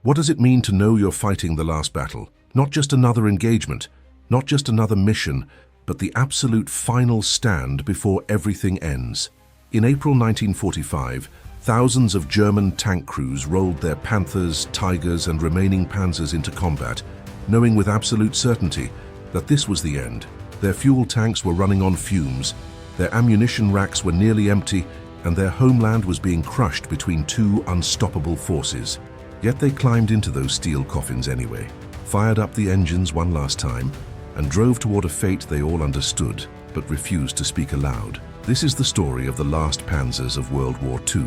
What does it mean to know you're fighting the last battle? Not just another engagement, not just another mission, but the absolute final stand before everything ends. In April 1945, thousands of German tank crews rolled their Panthers, Tigers, and remaining Panzers into combat, knowing with absolute certainty that this was the end. Their fuel tanks were running on fumes, their ammunition racks were nearly empty, and their homeland was being crushed between two unstoppable forces. Yet they climbed into those steel coffins anyway, fired up the engines one last time, and drove toward a fate they all understood, but refused to speak aloud. This is the story of the last Panzers of World War II,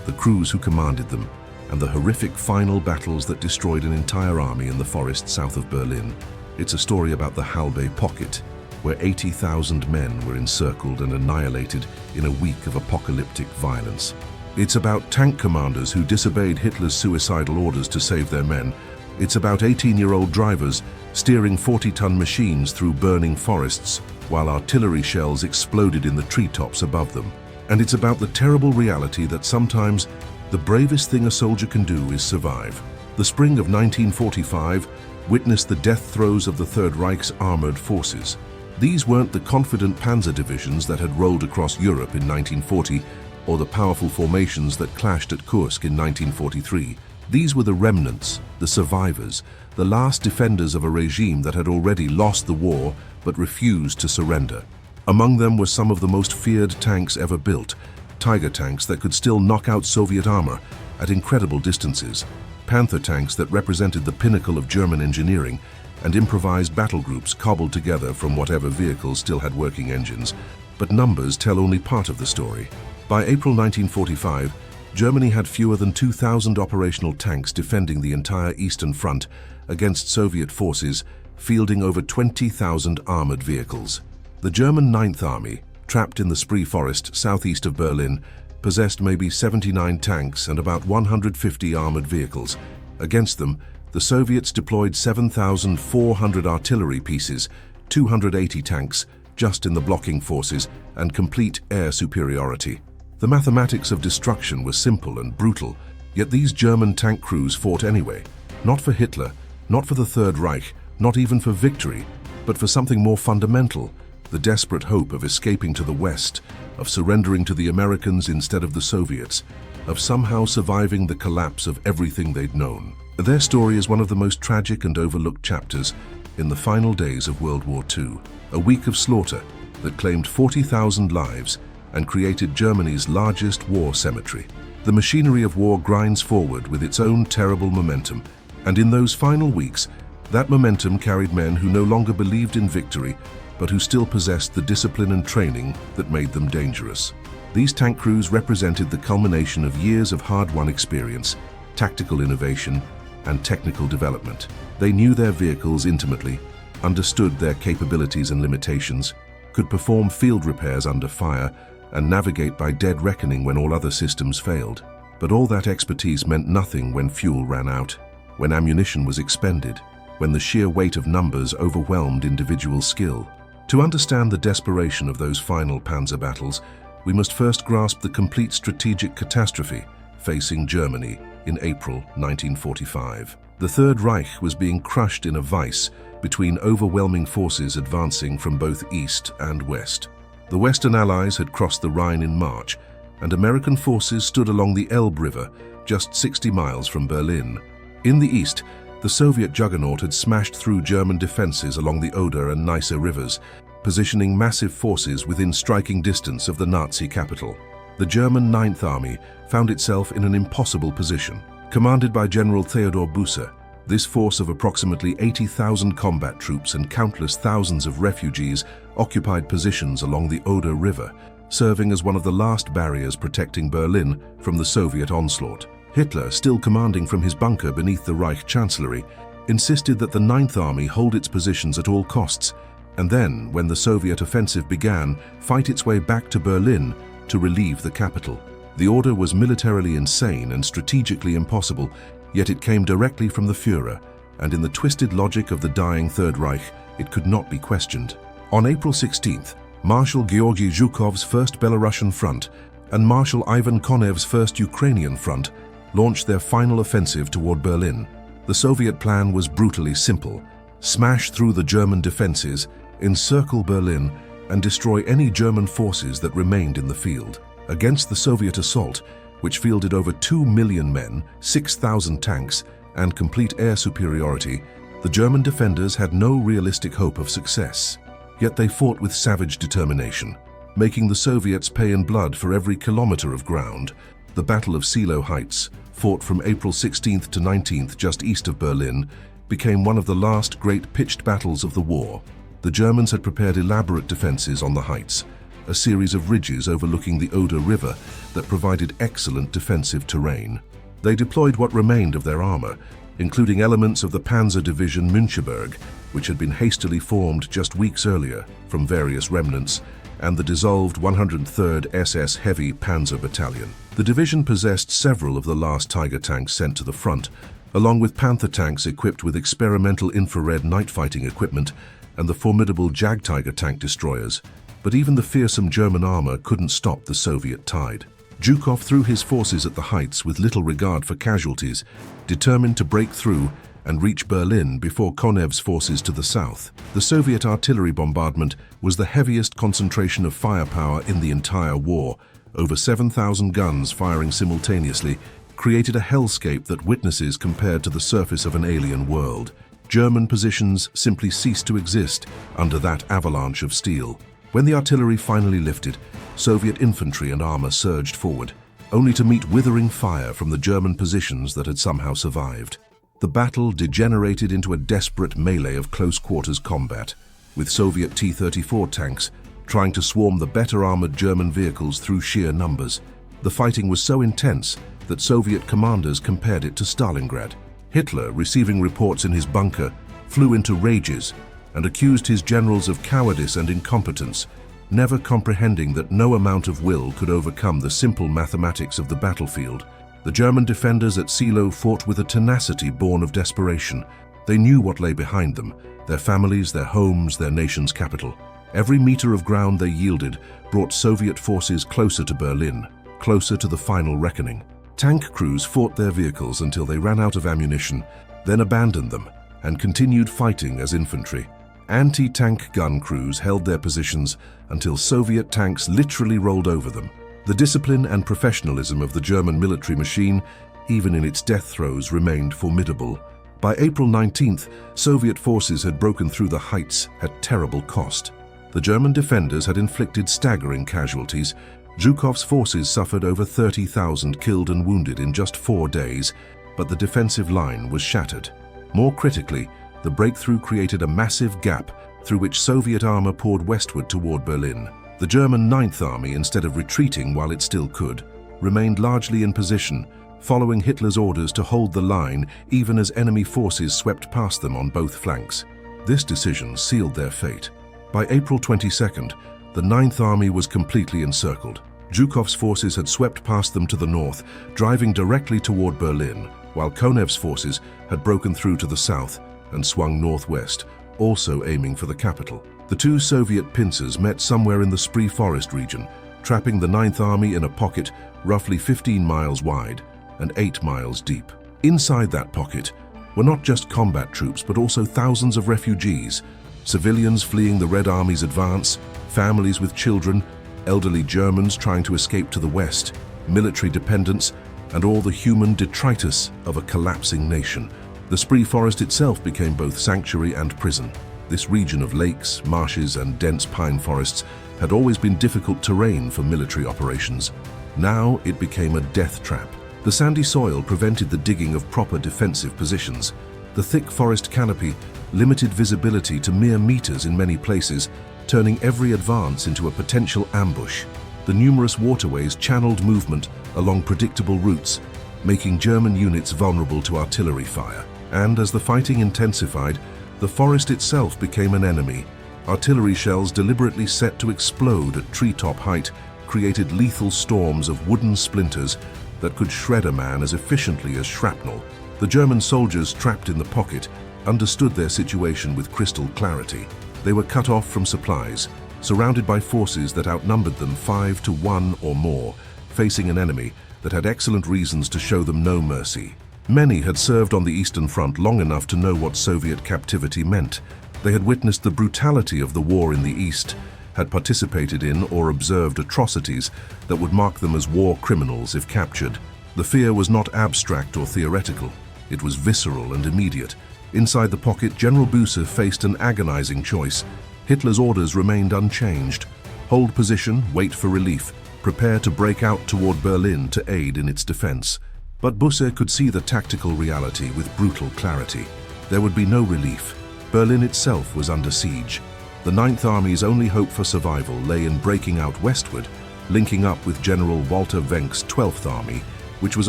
the crews who commanded them, and the horrific final battles that destroyed an entire army in the forest south of Berlin. It's a story about the Halbe Pocket, where 80,000 men were encircled and annihilated in a week of apocalyptic violence. It's about tank commanders who disobeyed Hitler's suicidal orders to save their men. It's about 18-year-old drivers steering 40-ton machines through burning forests while artillery shells exploded in the treetops above them. And it's about the terrible reality that sometimes the bravest thing a soldier can do is survive. The spring of 1945 witnessed the death throes of the Third Reich's armored forces. These weren't the confident panzer divisions that had rolled across Europe in 1940 or the powerful formations that clashed at Kursk in 1943. These were the remnants, the survivors, the last defenders of a regime that had already lost the war but refused to surrender. Among them were some of the most feared tanks ever built, Tiger tanks that could still knock out Soviet armor at incredible distances, Panther tanks that represented the pinnacle of German engineering, and improvised battle groups cobbled together from whatever vehicles still had working engines. But numbers tell only part of the story. By April 1945, Germany had fewer than 2,000 operational tanks defending the entire Eastern Front against Soviet forces, fielding over 20,000 armored vehicles. The German Ninth Army, trapped in the Spree Forest southeast of Berlin, possessed maybe 79 tanks and about 150 armored vehicles. Against them, the Soviets deployed 7,400 artillery pieces, 280 tanks, just in the blocking forces, and complete air superiority. The mathematics of destruction were simple and brutal, yet these German tank crews fought anyway. Not for Hitler, not for the Third Reich, not even for victory, but for something more fundamental, the desperate hope of escaping to the West, of surrendering to the Americans instead of the Soviets, of somehow surviving the collapse of everything they'd known. Their story is one of the most tragic and overlooked chapters in the final days of World War II, a week of slaughter that claimed 40,000 lives and created Germany's largest war cemetery. The machinery of war grinds forward with its own terrible momentum, and in those final weeks, that momentum carried men who no longer believed in victory, but who still possessed the discipline and training that made them dangerous. These tank crews represented the culmination of years of hard-won experience, tactical innovation, and technical development. They knew their vehicles intimately, understood their capabilities and limitations, could perform field repairs under fire, and navigate by dead reckoning when all other systems failed. But all that expertise meant nothing when fuel ran out, when ammunition was expended, when the sheer weight of numbers overwhelmed individual skill. To understand the desperation of those final Panzer battles, we must first grasp the complete strategic catastrophe facing Germany in April 1945. The Third Reich was being crushed in a vice between overwhelming forces advancing from both east and west. The Western Allies had crossed the Rhine in March, and American forces stood along the Elbe River, just 60 miles from Berlin. In the east, the Soviet juggernaut had smashed through German defenses along the Oder and Neisse rivers, positioning massive forces within striking distance of the Nazi capital. The German Ninth Army found itself in an impossible position. Commanded by General Theodor Busse, this force of approximately 80,000 combat troops and countless thousands of refugees occupied positions along the Oder River, serving as one of the last barriers protecting Berlin from the Soviet onslaught. Hitler, still commanding from his bunker beneath the Reich Chancellery, insisted that the Ninth Army hold its positions at all costs, and then, when the Soviet offensive began, fight its way back to Berlin to relieve the capital. The order was militarily insane and strategically impossible, yet it came directly from the Führer, and in the twisted logic of the dying Third Reich, it could not be questioned. On April 16th, Marshal Georgy Zhukov's First Belarusian Front and Marshal Ivan Konev's First Ukrainian Front launched their final offensive toward Berlin. The Soviet plan was brutally simple: smash through the German defenses, encircle Berlin, and destroy any German forces that remained in the field. Against the Soviet assault, which fielded over 2 million men, 6,000 tanks, and complete air superiority, the German defenders had no realistic hope of success. Yet they fought with savage determination, making the Soviets pay in blood for every kilometer of ground. The Battle of Seelow Heights, fought from April 16th to 19th just east of Berlin, became one of the last great pitched battles of the war. The Germans had prepared elaborate defenses on the heights, a series of ridges overlooking the Oder River that provided excellent defensive terrain. They deployed what remained of their armor, including elements of the Panzer division Müncheberg, which had been hastily formed just weeks earlier from various remnants, and the dissolved 103rd SS Heavy Panzer Battalion. The division possessed several of the last Tiger tanks sent to the front, along with Panther tanks equipped with experimental infrared night fighting equipment and the formidable Jagdtiger tank destroyers. But even the fearsome German armor couldn't stop the Soviet tide. Zhukov threw his forces at the heights with little regard for casualties, determined to break through and reach Berlin before Konev's forces to the south. The Soviet artillery bombardment was the heaviest concentration of firepower in the entire war. Over 7,000 guns firing simultaneously created a hellscape that witnesses compared to the surface of an alien world. German positions simply ceased to exist under that avalanche of steel. When the artillery finally lifted, Soviet infantry and armor surged forward, only to meet withering fire from the German positions that had somehow survived. The battle degenerated into a desperate melee of close-quarters combat, with Soviet T-34 tanks trying to swarm the better-armored German vehicles through sheer numbers. The fighting was so intense that Soviet commanders compared it to Stalingrad. Hitler, receiving reports in his bunker, flew into rages and accused his generals of cowardice and incompetence, never comprehending that no amount of will could overcome the simple mathematics of the battlefield. The German defenders at Seelow fought with a tenacity born of desperation. They knew what lay behind them: their families, their homes, their nation's capital. Every meter of ground they yielded brought Soviet forces closer to Berlin, closer to the final reckoning. Tank crews fought their vehicles until they ran out of ammunition, then abandoned them and continued fighting as infantry. Anti-tank gun crews held their positions until Soviet tanks literally rolled over them. The discipline and professionalism of the German military machine, even in its death throes, remained formidable. By April 19th, Soviet forces had broken through the heights at terrible cost. The German defenders had inflicted staggering casualties. Zhukov's forces suffered over 30,000 killed and wounded in just 4 days, but the defensive line was shattered. More critically, the breakthrough created a massive gap through which Soviet armor poured westward toward Berlin. The German Ninth Army, instead of retreating while it still could, remained largely in position, following Hitler's orders to hold the line even as enemy forces swept past them on both flanks. This decision sealed their fate. By April 22nd, the Ninth Army was completely encircled. Zhukov's forces had swept past them to the north, driving directly toward Berlin, while Konev's forces had broken through to the south and swung northwest, also aiming for the capital. The two Soviet pincers met somewhere in the Spree Forest region, trapping the Ninth Army in a pocket roughly 15 miles wide and 8 miles deep. Inside that pocket were not just combat troops, but also thousands of refugees, civilians fleeing the Red Army's advance, families with children, elderly Germans trying to escape to the west, military dependents, and all the human detritus of a collapsing nation. The Spree Forest itself became both sanctuary and prison. This region of lakes, marshes, and dense pine forests had always been difficult terrain for military operations. Now it became a death trap. The sandy soil prevented the digging of proper defensive positions. The thick forest canopy limited visibility to mere meters in many places, turning every advance into a potential ambush. The numerous waterways channeled movement along predictable routes, making German units vulnerable to artillery fire. And as the fighting intensified, the forest itself became an enemy. Artillery shells deliberately set to explode at treetop height created lethal storms of wooden splinters that could shred a man as efficiently as shrapnel. The German soldiers trapped in the pocket understood their situation with crystal clarity. They were cut off from supplies, surrounded by forces that outnumbered them 5 to 1 or more, facing an enemy that had excellent reasons to show them no mercy. Many had served on the Eastern Front long enough to know what Soviet captivity meant. They had witnessed the brutality of the war in the East, had participated in or observed atrocities that would mark them as war criminals if captured. The fear was not abstract or theoretical. It was visceral and immediate. Inside the pocket, General Busse faced an agonizing choice. Hitler's orders remained unchanged. Hold position, wait for relief, prepare to break out toward Berlin to aid in its defense. But Busse could see the tactical reality with brutal clarity. There would be no relief. Berlin itself was under siege. The Ninth Army's only hope for survival lay in breaking out westward, linking up with General Walter Wenck's 12th Army, which was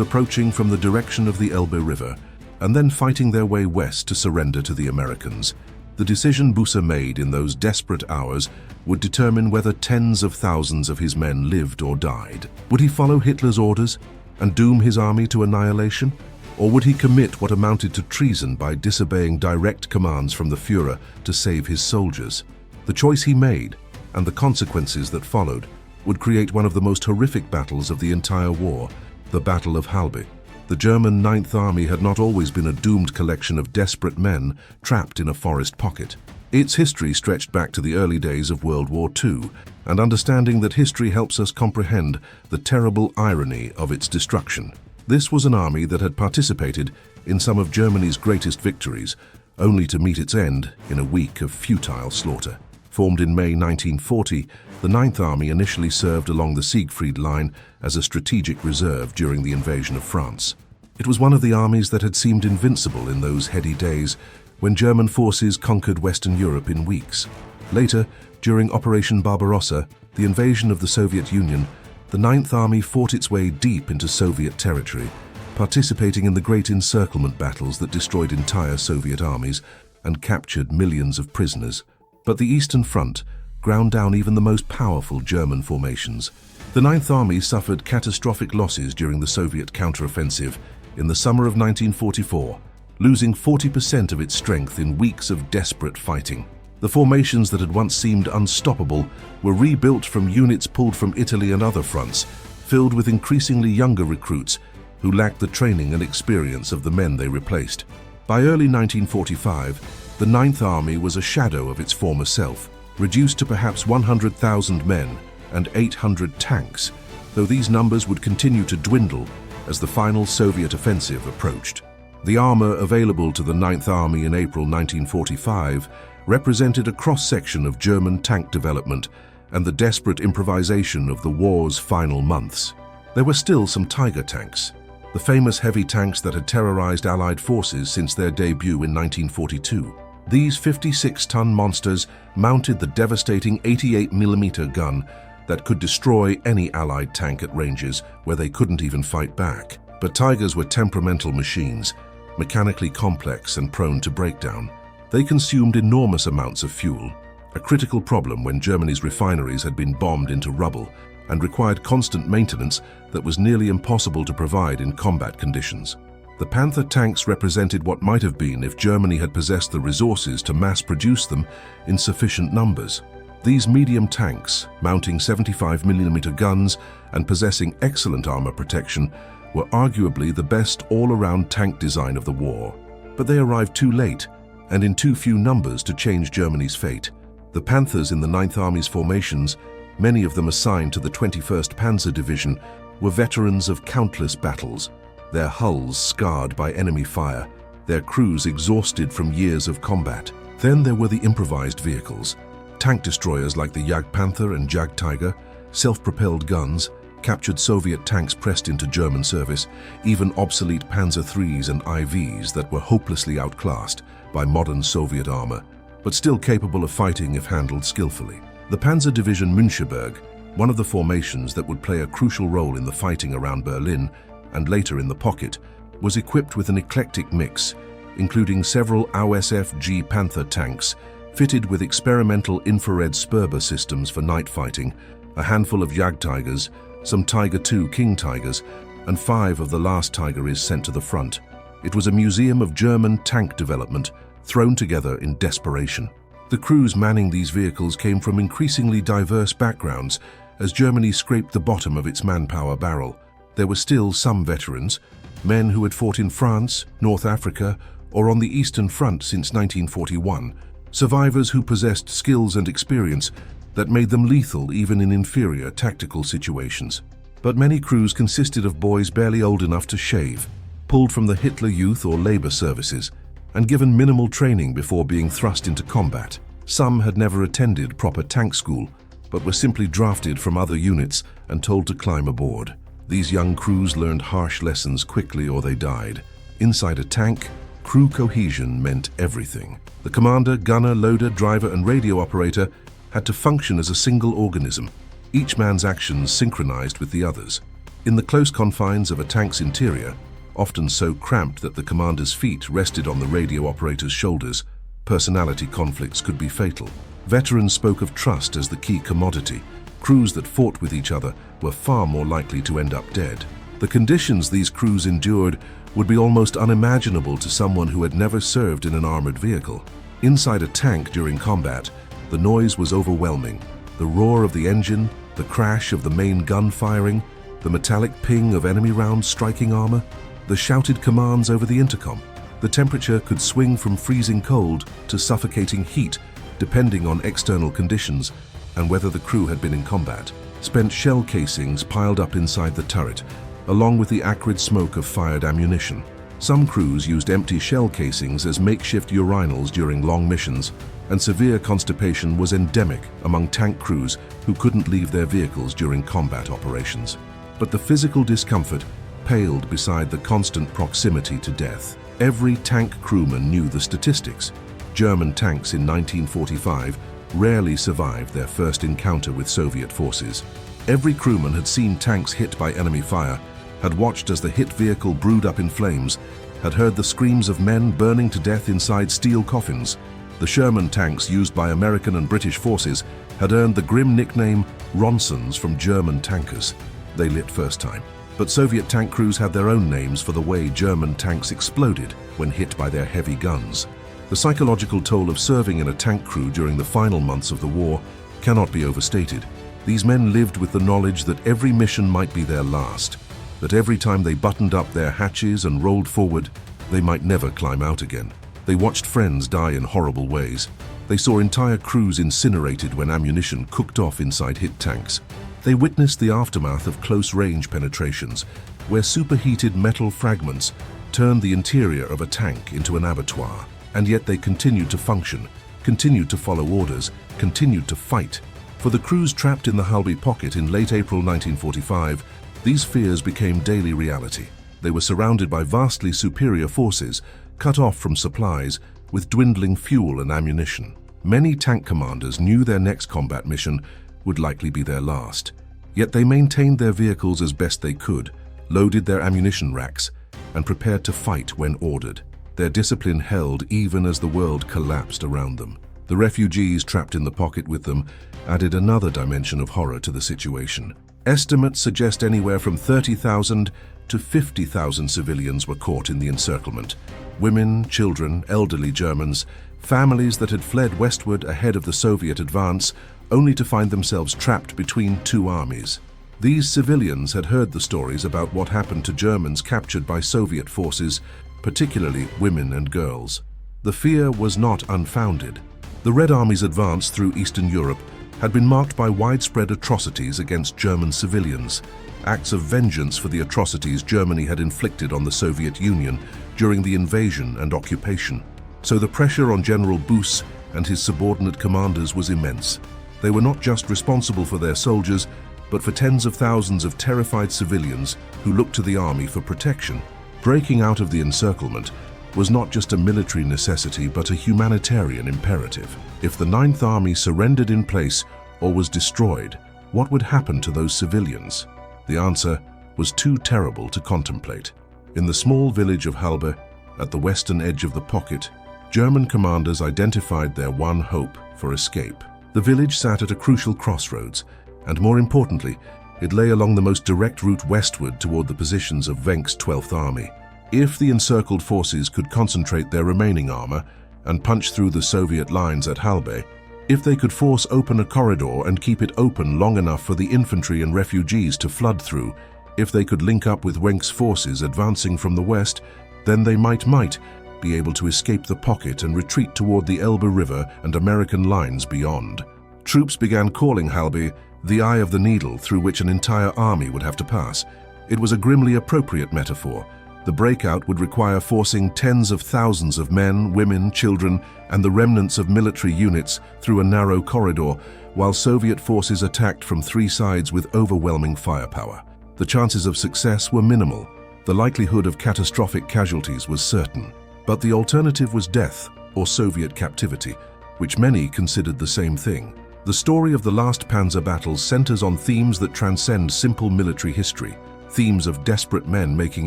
approaching from the direction of the Elbe River, and then fighting their way west to surrender to the Americans. The decision Busse made in those desperate hours would determine whether tens of thousands of his men lived or died. Would he follow Hitler's orders and doom his army to annihilation? Or would he commit what amounted to treason by disobeying direct commands from the Führer to save his soldiers? The choice he made, and the consequences that followed, would create one of the most horrific battles of the entire war, the Battle of Halbe. The German Ninth Army had not always been a doomed collection of desperate men trapped in a forest pocket. Its history stretched back to the early days of World War II, and understanding that history helps us comprehend the terrible irony of its destruction. This was an army that had participated in some of Germany's greatest victories, only to meet its end in a week of futile slaughter. Formed in May 1940, the Ninth Army initially served along the Siegfried Line as a strategic reserve during the invasion of France. It was one of the armies that had seemed invincible in those heady days when German forces conquered Western Europe in weeks. Later, during Operation Barbarossa, the invasion of the Soviet Union, the Ninth Army fought its way deep into Soviet territory, participating in the great encirclement battles that destroyed entire Soviet armies and captured millions of prisoners. But the Eastern Front ground down even the most powerful German formations. The Ninth Army suffered catastrophic losses during the Soviet counteroffensive in the summer of 1944, losing 40% of its strength in weeks of desperate fighting. The formations that had once seemed unstoppable were rebuilt from units pulled from Italy and other fronts, filled with increasingly younger recruits who lacked the training and experience of the men they replaced. By early 1945, the Ninth Army was a shadow of its former self, reduced to perhaps 100,000 men and 800 tanks, though these numbers would continue to dwindle as the final Soviet offensive approached. The armor available to the Ninth Army in April 1945 represented a cross-section of German tank development and the desperate improvisation of the war's final months. There were still some Tiger tanks, the famous heavy tanks that had terrorized Allied forces since their debut in 1942. These 56-ton monsters mounted the devastating 88mm gun that could destroy any Allied tank at ranges where they couldn't even fight back. But Tigers were temperamental machines, mechanically complex and prone to breakdown. They consumed enormous amounts of fuel, a critical problem when Germany's refineries had been bombed into rubble and required constant maintenance that was nearly impossible to provide in combat conditions. The Panther tanks represented what might have been if Germany had possessed the resources to mass-produce them in sufficient numbers. These medium tanks, mounting 75mm guns and possessing excellent armor protection, were arguably the best all-around tank design of the war. But they arrived too late and in too few numbers to change Germany's fate. The Panthers in the Ninth Army's formations, many of them assigned to the 21st Panzer Division, were veterans of countless battles, their hulls scarred by enemy fire, their crews exhausted from years of combat. Then there were the improvised vehicles, tank destroyers like the Jagdpanther and Jagdtiger, self-propelled guns, captured Soviet tanks pressed into German service, even obsolete Panzer IIIs and IVs that were hopelessly outclassed by modern Soviet armor, but still capable of fighting if handled skillfully. The Panzer Division Müncheberg, one of the formations that would play a crucial role in the fighting around Berlin and later in the pocket, was equipped with an eclectic mix, including several AUSF-G Panther tanks fitted with experimental infrared Sperber systems for night fighting, a handful of Jagdtigers, some Tiger II King Tigers, and 5 of the last Tigeries sent to the front. It was a museum of German tank development thrown together in desperation. The crews manning these vehicles came from increasingly diverse backgrounds as Germany scraped the bottom of its manpower barrel. There were still some veterans, men who had fought in France, North Africa, or on the Eastern Front since 1941, survivors who possessed skills and experience that made them lethal even in inferior tactical situations. But many crews consisted of boys barely old enough to shave, pulled from the Hitler Youth or labor services, and given minimal training before being thrust into combat. Some had never attended proper tank school, but were simply drafted from other units and told to climb aboard. These young crews learned harsh lessons quickly or they died. Inside a tank, crew cohesion meant everything. The commander, gunner, loader, driver, and radio operator had to function as a single organism, each man's actions synchronized with the others. In the close confines of a tank's interior, often so cramped that the commander's feet rested on the radio operator's shoulders, personality conflicts could be fatal. Veterans spoke of trust as the key commodity. Crews that fought with each other were far more likely to end up dead. The conditions these crews endured would be almost unimaginable to someone who had never served in an armored vehicle. Inside a tank during combat, the noise was overwhelming. The roar of the engine, the crash of the main gun firing, the metallic ping of enemy rounds striking armor, the shouted commands over the intercom. The temperature could swing from freezing cold to suffocating heat, depending on external conditions and whether the crew had been in combat. Spent shell casings piled up inside the turret, along with the acrid smoke of fired ammunition. Some crews used empty shell casings as makeshift urinals during long missions, and severe constipation was endemic among tank crews who couldn't leave their vehicles during combat operations. But the physical discomfort paled beside the constant proximity to death. Every tank crewman knew the statistics. German tanks in 1945 rarely survived their first encounter with Soviet forces. Every crewman had seen tanks hit by enemy fire, had watched as the hit vehicle brewed up in flames, had heard the screams of men burning to death inside steel coffins. The Sherman tanks used by American and British forces had earned the grim nickname Ronsons from German tankers. They lit first time. But Soviet tank crews had their own names for the way German tanks exploded when hit by their heavy guns. The psychological toll of serving in a tank crew during the final months of the war cannot be overstated. These men lived with the knowledge that every mission might be their last, that every time they buttoned up their hatches and rolled forward, they might never climb out again. They watched friends die in horrible ways. They saw entire crews incinerated when ammunition cooked off inside hit tanks. They witnessed the aftermath of close-range penetrations, where superheated metal fragments turned the interior of a tank into an abattoir. And yet they continued to function, continued to follow orders, continued to fight. For the crews trapped in the Halbe Pocket in late April 1945, these fears became daily reality. They were surrounded by vastly superior forces, cut off from supplies, with dwindling fuel and ammunition. Many tank commanders knew their next combat mission would likely be their last. Yet they maintained their vehicles as best they could, loaded their ammunition racks, and prepared to fight when ordered. Their discipline held even as the world collapsed around them. The refugees trapped in the pocket with them added another dimension of horror to the situation. Estimates suggest anywhere from 30,000 to 50,000 civilians were caught in the encirclement. Women, children, elderly Germans, families that had fled westward ahead of the Soviet advance, only to find themselves trapped between two armies. These civilians had heard the stories about what happened to Germans captured by Soviet forces, particularly women and girls. The fear was not unfounded. The Red Army's advance through Eastern Europe had been marked by widespread atrocities against German civilians, acts of vengeance for the atrocities Germany had inflicted on the Soviet Union during the invasion and occupation. So the pressure on General Buss and his subordinate commanders was immense. They were not just responsible for their soldiers, but for tens of thousands of terrified civilians who looked to the army for protection. Breaking out of the encirclement was not just a military necessity, but a humanitarian imperative. If the Ninth Army surrendered in place or was destroyed, what would happen to those civilians? The answer was too terrible to contemplate. In the small village of Halbe, at the western edge of the pocket, German commanders identified their one hope for escape. The village sat at a crucial crossroads, and more importantly, it lay along the most direct route westward toward the positions of Wenck's 12th Army. If the encircled forces could concentrate their remaining armor and punch through the Soviet lines at Halbe, if they could force open a corridor and keep it open long enough for the infantry and refugees to flood through, If they could link up with Wenck's forces advancing from the west, then they might be able to escape the pocket and retreat toward the Elbe River and American lines beyond. Troops began calling Halbe the eye of the needle through which an entire army would have to pass. It was a grimly appropriate metaphor. The breakout would require forcing tens of thousands of men, women, children, and the remnants of military units through a narrow corridor, while Soviet forces attacked from three sides with overwhelming firepower. The chances of success were minimal. The likelihood of catastrophic casualties was certain. But the alternative was death or Soviet captivity, which many considered the same thing. The story of the last Panzer battles centers on themes that transcend simple military history. Themes of desperate men making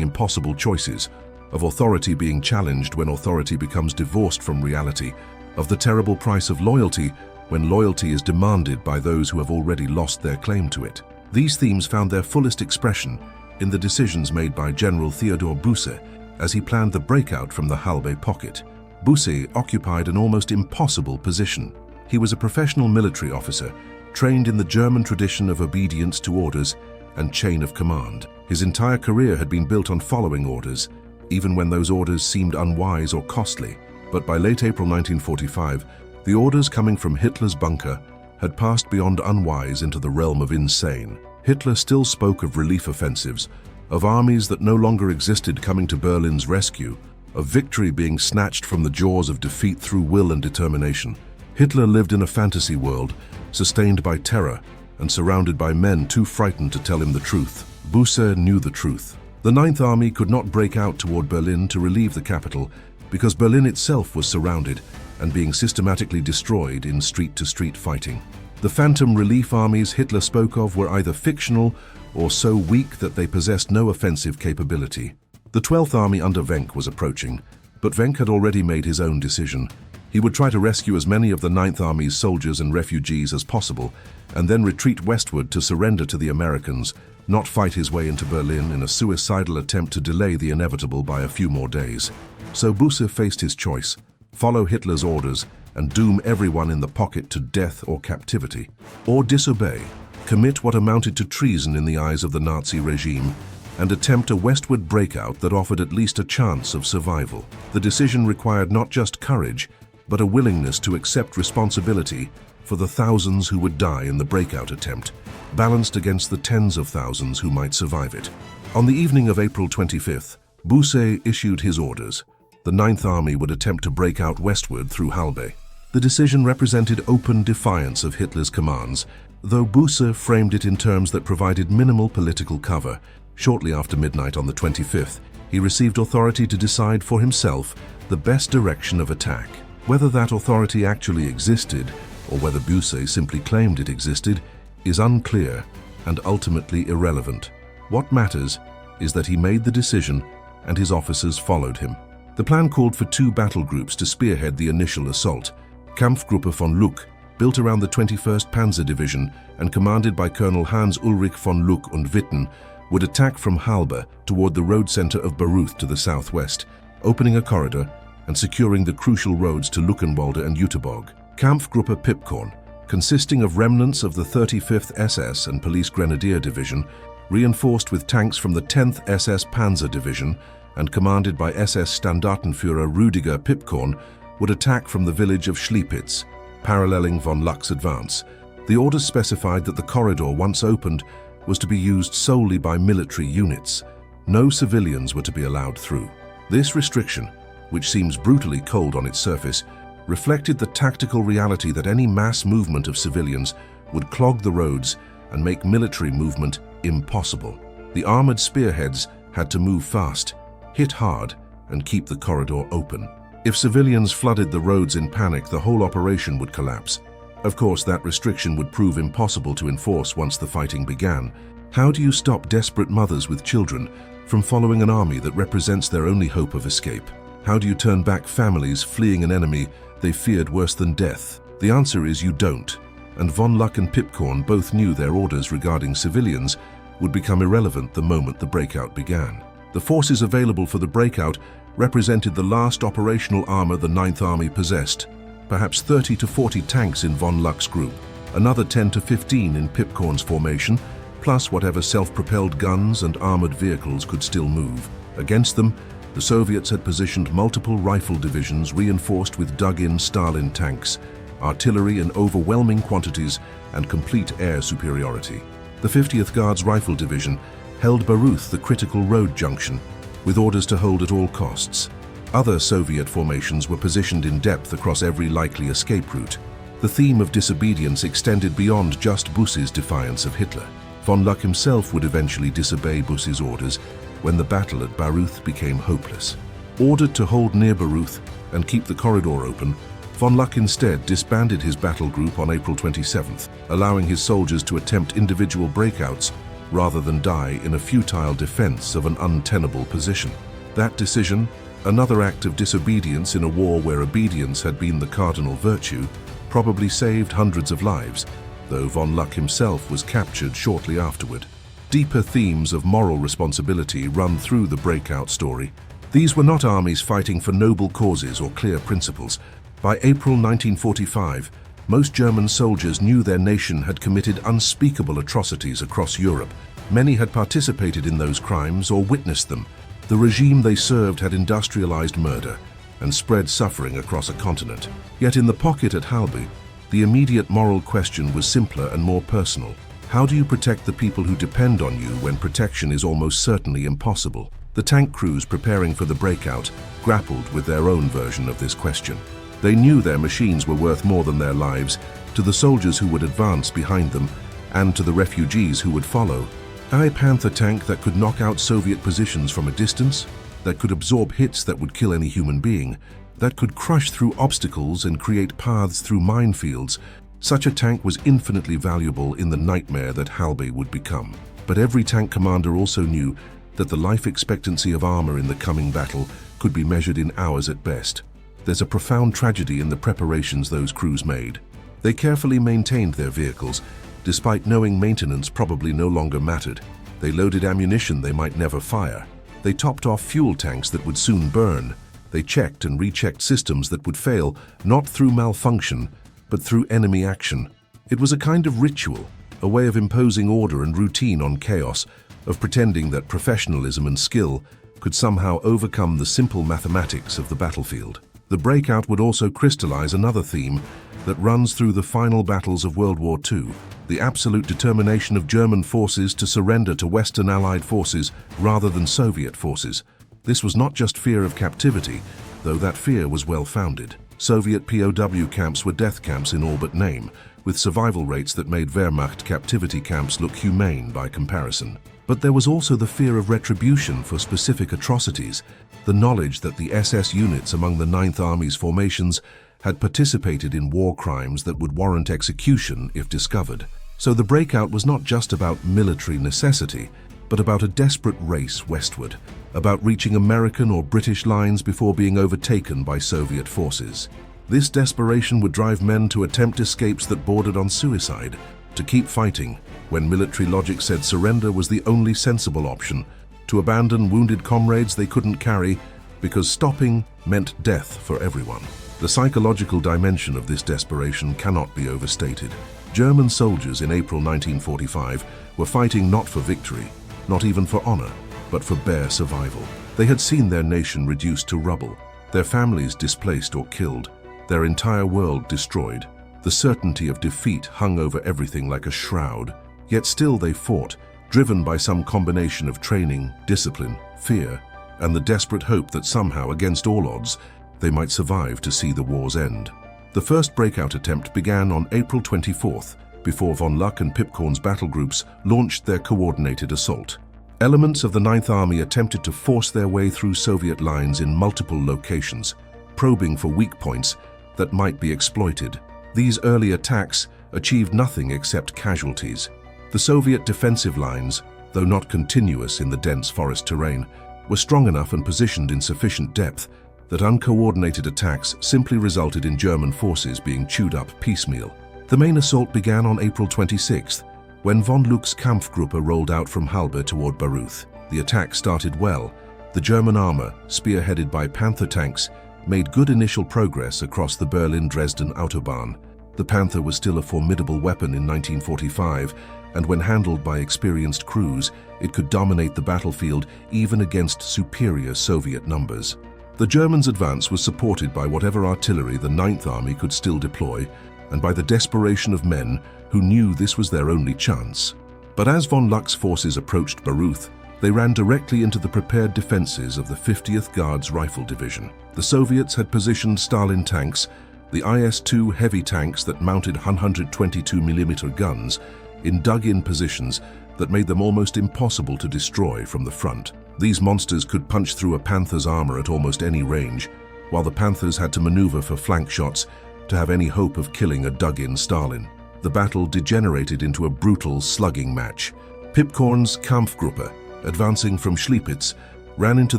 impossible choices, of authority being challenged when authority becomes divorced from reality, of the terrible price of loyalty when loyalty is demanded by those who have already lost their claim to it. These themes found their fullest expression in the decisions made by General Theodor Busse as he planned the breakout from the Halbe Pocket. Busse occupied an almost impossible position. He was a professional military officer, trained in the German tradition of obedience to orders and chain of command. His entire career had been built on following orders, even when those orders seemed unwise or costly. But by late April 1945, the orders coming from Hitler's bunker had passed beyond unwise into the realm of insane. Hitler still spoke of relief offensives, of armies that no longer existed coming to Berlin's rescue, of victory being snatched from the jaws of defeat through will and determination. Hitler lived in a fantasy world, sustained by terror and surrounded by men too frightened to tell him the truth. Busse knew the truth. The Ninth Army could not break out toward Berlin to relieve the capital because Berlin itself was surrounded and being systematically destroyed in street-to-street fighting. The phantom relief armies Hitler spoke of were either fictional or so weak that they possessed no offensive capability. The 12th Army under Wenck was approaching, but Wenck had already made his own decision. He would try to rescue as many of the 9th Army's soldiers and refugees as possible, and then retreat westward to surrender to the Americans, not fight his way into Berlin in a suicidal attempt to delay the inevitable by a few more days. So Busse faced his choice: follow Hitler's orders and doom everyone in the pocket to death or captivity, or disobey, commit what amounted to treason in the eyes of the Nazi regime, and attempt a westward breakout that offered at least a chance of survival. The decision required not just courage, but a willingness to accept responsibility for the thousands who would die in the breakout attempt, balanced against the tens of thousands who might survive it. On the evening of April 25th, Busse issued his orders. The 9th Army would attempt to break out westward through Halbe. The decision represented open defiance of Hitler's commands, though Busse framed it in terms that provided minimal political cover. Shortly after midnight on the 25th, he received authority to decide for himself the best direction of attack. Whether that authority actually existed, or whether Busse simply claimed it existed, is unclear and ultimately irrelevant. What matters is that he made the decision and his officers followed him. The plan called for 2 battle groups to spearhead the initial assault. Kampfgruppe von Luck, built around the 21st Panzer Division and commanded by Colonel Hans Ulrich von Luck und Witten, would attack from Halbe toward the road center of Baruth to the southwest, opening a corridor and securing the crucial roads to Luckenwalde and Jüterbog. Kampfgruppe Pipkorn, consisting of remnants of the 35th SS and Police Grenadier Division, reinforced with tanks from the 10th SS Panzer Division and commanded by SS Standartenführer Rüdiger Pipkorn, would attack from the village of Schlipitz, paralleling von Luck's advance. The orders specified that the corridor, once opened, was to be used solely by military units. No civilians were to be allowed through. This restriction, which seems brutally cold on its surface, reflected the tactical reality that any mass movement of civilians would clog the roads and make military movement impossible. The armored spearheads had to move fast, hit hard, and keep the corridor open. If civilians flooded the roads in panic, the whole operation would collapse. Of course, that restriction would prove impossible to enforce once the fighting began. How do you stop desperate mothers with children from following an army that represents their only hope of escape? How do you turn back families fleeing an enemy they feared worse than death? The answer is you don't. And von Luck and Pipkorn both knew their orders regarding civilians would become irrelevant the moment the breakout began. The forces available for the breakout represented the last operational armor the 9th Army possessed. Perhaps 30 to 40 tanks in von Luck's group, another 10 to 15 in Pipkorn's formation, plus whatever self-propelled guns and armored vehicles could still move. Against them, the Soviets had positioned multiple rifle divisions reinforced with dug-in Stalin tanks, artillery in overwhelming quantities, and complete air superiority. The 50th Guards Rifle Division held Baruth, the critical road junction, with orders to hold at all costs. Other Soviet formations were positioned in depth across every likely escape route. The theme of disobedience extended beyond just Buss's defiance of Hitler. Von Luck himself would eventually disobey Buss's orders when the battle at Baruth became hopeless. Ordered to hold near Baruth and keep the corridor open, von Luck instead disbanded his battle group on April 27th, allowing his soldiers to attempt individual breakouts rather than die in a futile defense of an untenable position. That decision, another act of disobedience in a war where obedience had been the cardinal virtue, probably saved hundreds of lives, though von Luck himself was captured shortly afterward. Deeper themes of moral responsibility run through the breakout story. These were not armies fighting for noble causes or clear principles. By April 1945, most German soldiers knew their nation had committed unspeakable atrocities across Europe. Many had participated in those crimes or witnessed them. The regime they served had industrialized murder and spread suffering across a continent. Yet in the pocket at Halbe, the immediate moral question was simpler and more personal. How do you protect the people who depend on you when protection is almost certainly impossible? The tank crews preparing for the breakout grappled with their own version of this question. They knew their machines were worth more than their lives to the soldiers who would advance behind them and to the refugees who would follow. A Panther tank that could knock out Soviet positions from a distance, that could absorb hits that would kill any human being, that could crush through obstacles and create paths through minefields. Such a tank was infinitely valuable in the nightmare that Halbe would become. But every tank commander also knew that the life expectancy of armor in the coming battle could be measured in hours at best. There's a profound tragedy in the preparations those crews made. They carefully maintained their vehicles, despite knowing maintenance probably no longer mattered. They loaded ammunition they might never fire. They topped off fuel tanks that would soon burn. They checked and rechecked systems that would fail, not through malfunction, but through enemy action. It was a kind of ritual, a way of imposing order and routine on chaos, of pretending that professionalism and skill could somehow overcome the simple mathematics of the battlefield. The breakout would also crystallize another theme that runs through the final battles of World War II, the absolute determination of German forces to surrender to Western Allied forces rather than Soviet forces. This was not just fear of captivity, though that fear was well-founded. Soviet POW camps were death camps in all but name, with survival rates that made Wehrmacht captivity camps look humane by comparison. But there was also the fear of retribution for specific atrocities, the knowledge that the SS units among the 9th Army's formations had participated in war crimes that would warrant execution if discovered. So the breakout was not just about military necessity, but about a desperate race westward, about reaching American or British lines before being overtaken by Soviet forces. This desperation would drive men to attempt escapes that bordered on suicide, to keep fighting when military logic said surrender was the only sensible option, to abandon wounded comrades they couldn't carry because stopping meant death for everyone. The psychological dimension of this desperation cannot be overstated. German soldiers in April 1945 were fighting not for victory, not even for honor, but for bare survival. They had seen their nation reduced to rubble, their families displaced or killed, their entire world destroyed. The certainty of defeat hung over everything like a shroud, yet still they fought, driven by some combination of training, discipline, fear, and the desperate hope that somehow, against all odds, they might survive to see the war's end. The first breakout attempt began on April 24th, before von Luck and Pipcorn's battle groups launched their coordinated assault. Elements of the 9th Army attempted to force their way through Soviet lines in multiple locations, probing for weak points that might be exploited. These early attacks achieved nothing except casualties. The Soviet defensive lines, though not continuous in the dense forest terrain, were strong enough and positioned in sufficient depth that uncoordinated attacks simply resulted in German forces being chewed up piecemeal. The main assault began on April 26th, when von Luck's Kampfgruppe rolled out from Halbe toward Baruth. The attack started well. The German armor, spearheaded by Panther tanks, made good initial progress across the Berlin-Dresden Autobahn. The Panther was still a formidable weapon in 1945, and when handled by experienced crews, it could dominate the battlefield even against superior Soviet numbers. The Germans' advance was supported by whatever artillery the Ninth Army could still deploy, and by the desperation of men who knew this was their only chance. But as von Luck's forces approached Baruth, they ran directly into the prepared defenses of the 50th Guards Rifle Division. The Soviets had positioned Stalin tanks, the IS-2 heavy tanks that mounted 122mm guns, in dug-in positions that made them almost impossible to destroy from the front. These monsters could punch through a Panzer's armor at almost any range, while the Panthers had to maneuver for flank shots to have any hope of killing a dug-in Stalin. The battle degenerated into a brutal slugging match. Pipkorn's Kampfgruppe, advancing from Schliepitz, ran into